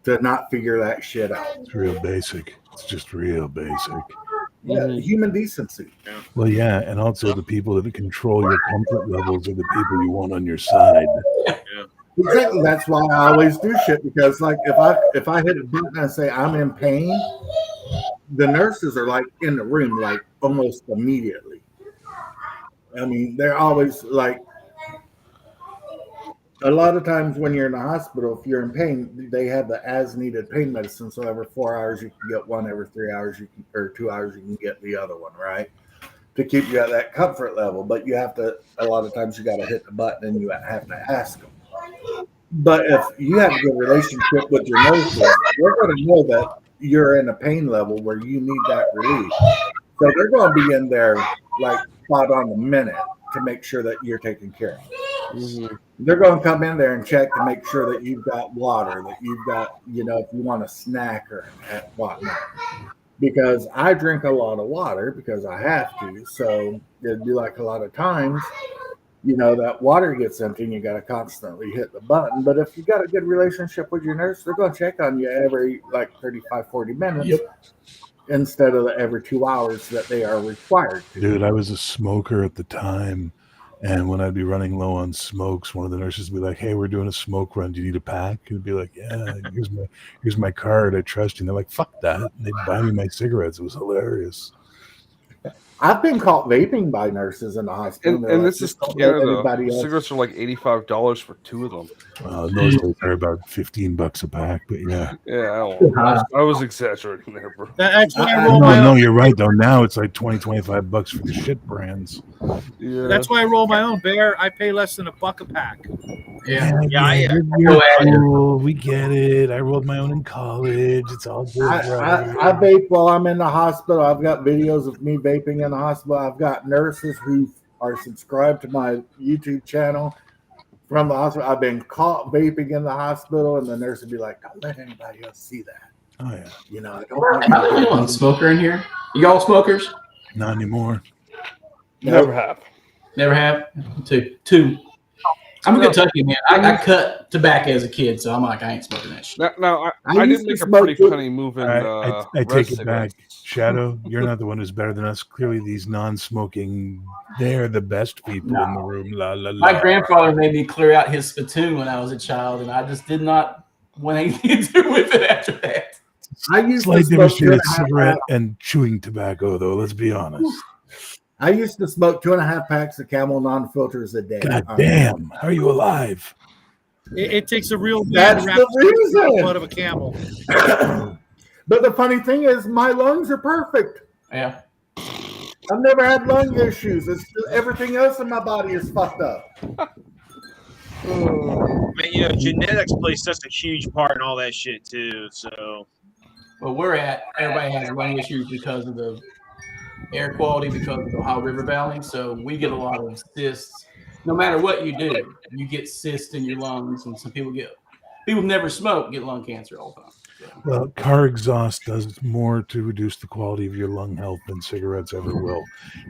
to not figure that shit out. It's real basic. It's just real basic. Yeah, human decency. Well, yeah, and also the people that control your comfort levels are the people you want on your side. Exactly. That's why I always do shit, because like if I hit a button and say I'm in pain, the nurses are like in the room like almost immediately. I mean, they're always like, a lot of times when you're in the hospital, if you're in pain, they have the as needed pain medicine. So every 4 hours you can get one, every 3 hours or 2 hours you can get the other one, right? To keep you at that comfort level. But you have to, a lot of times you got to hit the button and you have to ask them. But if you have a good relationship with your nurses, they're going to know that you're in a pain level where you need that relief. So they're going to be in there like spot on the minute to make sure that you're taken care of. They're going to come in there and check to make sure that you've got water, that you've got, if you want a snack or whatnot. Because I drink a lot of water because I have to. So it'd be like a lot of times, that water gets empty and you got to constantly hit the button. But if you got a good relationship with your nurse, they're going to check on you every like 35, 40 minutes instead of every 2 hours that they are required to. Dude, I was a smoker at the time. And when I'd be running low on smokes, one of the nurses would be like, hey, we're doing a smoke run. Do you need a pack? And I'd be like, yeah, here's my card. I trust you. And they're like, fuck that. And they'd buy me my cigarettes. It was hilarious. I've been caught vaping by nurses in the hospital. And this is Canada. Cigarettes are like $85 for 2 of them. Those days are about $15 a pack, but yeah. Yeah, I was exaggerating there, bro. No, you're right though. Now it's like $20-$25 for the shit brands. Yeah. That's why I roll my own, Bear. I pay less than $1 a pack. You're cool. We get it. I rolled my own in college. It's all good. I vape while I'm in the hospital. I've got videos of me vaping in the hospital. I've got nurses who are subscribed to my YouTube channel from the hospital. I've been caught vaping in the hospital, and the nurse would be like, "Don't let anybody else see that." Oh yeah. I don't want anyone smoker in here. You all smokers? Not anymore. Never have. Never have. Two. I'm a Kentucky man. I cut tobacco as a kid, so I'm like, I ain't smoking that shit. Now I did make a pretty funny move in I red take it cigarettes. back. Shadow, you're not the one who's better than us. Clearly, these non-smoking, they're the best people in the room. La, la, la. My grandfather made me clear out his spittoon when I was a child, and I just did not want anything to do with it after that. I used Slight to difference smoke between a cigarette and chewing tobacco, though. Let's be honest. I used to smoke 2.5 packs of Camel non-filters a day. God damn! How are you alive? It takes a real man That's to wrap the reason. the blood of a camel. But the funny thing is, my lungs are perfect. Yeah. I've never had lung issues. It's just, everything else in my body is fucked up. Man, genetics plays such a huge part in all that shit too. So, Well, everybody has lung issues because of the air quality, because of the Ohio River Valley. So we get a lot of cysts. No matter what you do, you get cysts in your lungs, and some people who never smoke get lung cancer all the time. So. Well, car exhaust does more to reduce the quality of your lung health than cigarettes ever will.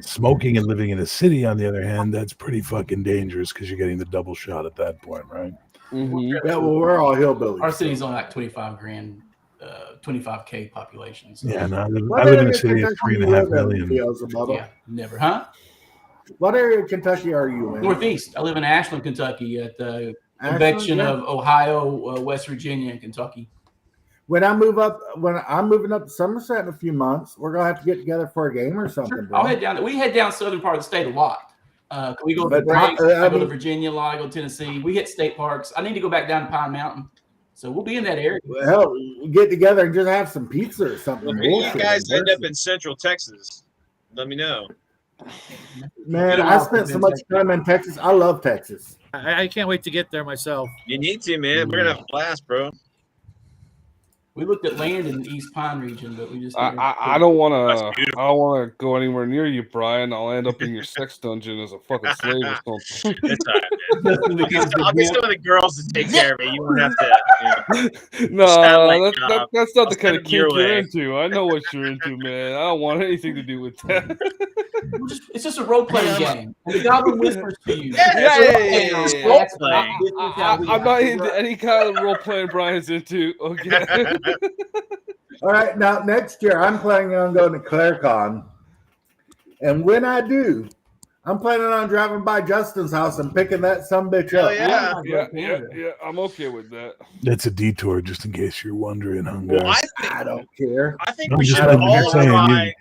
Smoking and living in a city, on the other hand, that's pretty fucking dangerous because you're getting the double shot at that point, right? Mm-hmm. Yeah, well, we're all hillbillies. Our city's only like 25K population. So. Yeah, no, I live in a city of 3.5 million. Yeah, never, huh? What area of Kentucky are you in? Northeast. I live in Ashland, Kentucky, at the convection of Ohio, West Virginia, and Kentucky. When I'm moving up to Somerset in a few months, we're gonna have to get together for a game or something. Sure. Bro. I'll head down. We head down southern part of the state a lot. We go to breaks. I go to Virginia a lot. I go to Tennessee. We hit state parks. I need to go back down to Pine Mountain, so we'll be in that area. Well, hell, we get together and just have some pizza or something. If you guys end up in Central Texas, let me know. Man, I spent so much time in Texas. I love Texas. I can't wait to get there myself. You need to, man. We're gonna have a blast, bro. We looked at land in the East Pine region, but we just I don't want to go anywhere near you, Brian. I'll end up in your sex dungeon as a fucking slave or something. That's all right, man. I'll get some of the girls to take care of it. You won't have to. No, that's not the kind of kink you're into. I know what you're into, man. I don't want anything to do with that. It's just a role-playing game. And the goblin whispers to you. I'm not into any kind of role-playing Brian's into. Okay. All right, now next year I'm planning on going to ClareCon, and when I do, I'm planning on driving by Justin's house and picking that sumbitch up. Yeah, I'm okay with that. That's a detour, just in case you're wondering, Hungar. Well, I don't care. I think we should all try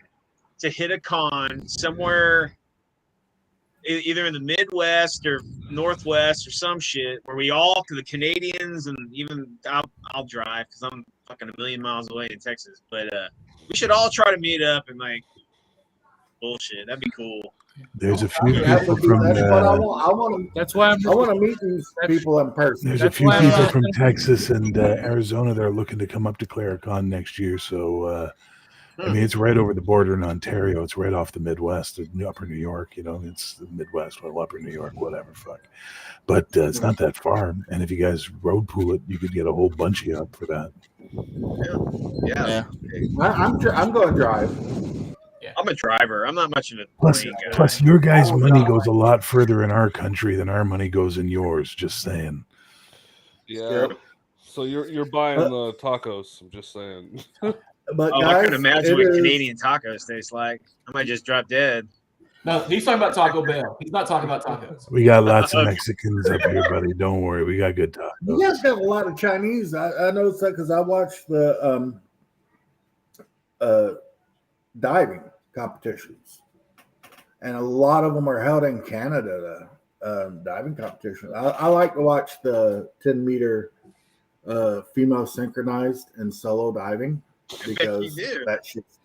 to hit a con somewhere, either in the Midwest or Northwest or some shit, where we all, the Canadians, and even I'll drive because I'm fucking a million miles away in Texas. But we should all try to meet up and like bullshit. That'd be cool. There's a few people from. That's why I want to meet these people in person. There's a few people from Texas and Arizona that are looking to come up to ClareCon next year. So. I mean, it's right over the border in Ontario. It's right off the Midwest, Upper New York. It's the Midwest, well, Upper New York, whatever, fuck. But it's not that far. And if you guys road pool it, you could get a whole bunch of you up for that. Yeah. I'm going to drive. Yeah. I'm a driver. I'm not much of a plus your guys' money goes a lot further in our country than our money goes in yours. Just saying. Yeah. So you're buying the tacos. I'm just saying. But guys, I can imagine what Canadian tacos taste like. I might just drop dead. No, he's talking about Taco Bell. He's not talking about tacos. We got lots of Mexicans up here, buddy. Don't worry. We got good tacos. You guys got a lot of Chinese. I noticed that because I watched the diving competitions. And a lot of them are held in Canada, diving competitions. I like to watch the 10-meter female synchronized and solo diving. Because that shit's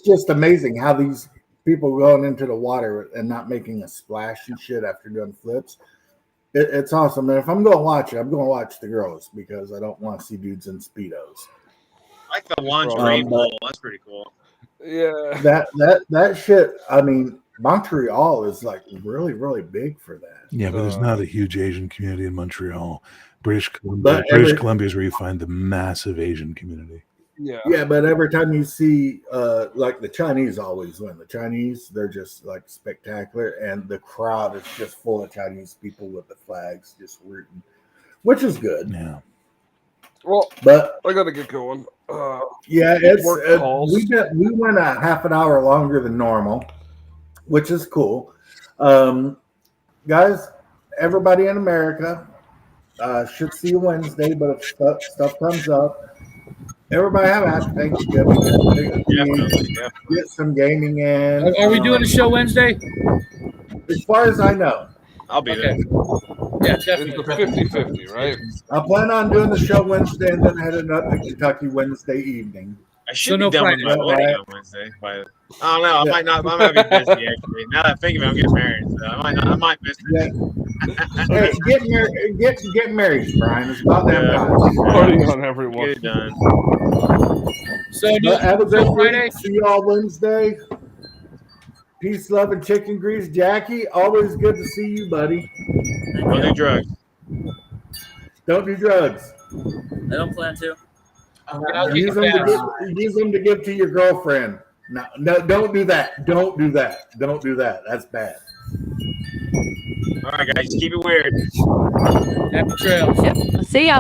just amazing how these people going into the water and not making a splash and shit after doing flips. It's awesome. And if I'm going to watch it, I'm going to watch the girls because I don't want to see dudes in Speedos. I like the lingerie bowl. That's pretty cool. Yeah. That shit, I mean, Montreal is like really, really big for that. Yeah, but there's not a huge Asian community in Montreal. British Columbia is where you find the massive Asian community. Yeah, but every time you see, like the Chinese always win. The Chinese, they're just like spectacular, and the crowd is just full of Chinese people with the flags just rooting, which is good. Yeah. Well, but I gotta get going. Yeah, it's we went a half an hour longer than normal, which is cool. Guys, everybody in America should see you Wednesday, but if stuff comes up, everybody have a happy Thanksgiving. Get some gaming in. Are we doing a show Wednesday? As far as I know. I'll be there. Yeah, definitely. It's 50-50, right? I plan on doing the show Wednesday and then heading up to Kentucky Wednesday evening. I should be done with my wedding on Wednesday, but I don't know. I might not. I might be busy actually. Now that I think of it, I'm getting married, so I might not. I might miss it. Hey, get married, Brian. It's about damn time. Party on, everyone. Get it done. So have a good Friday. See you all Wednesday. Peace, love, and chicken grease. Jackie, always good to see you, buddy. Don't do drugs. Don't do drugs. I don't plan to. Use them to give to your girlfriend. No, don't do that. Don't do that. Don't do that. That's bad. All right, guys, keep it weird. Happy trails. Yep. See ya.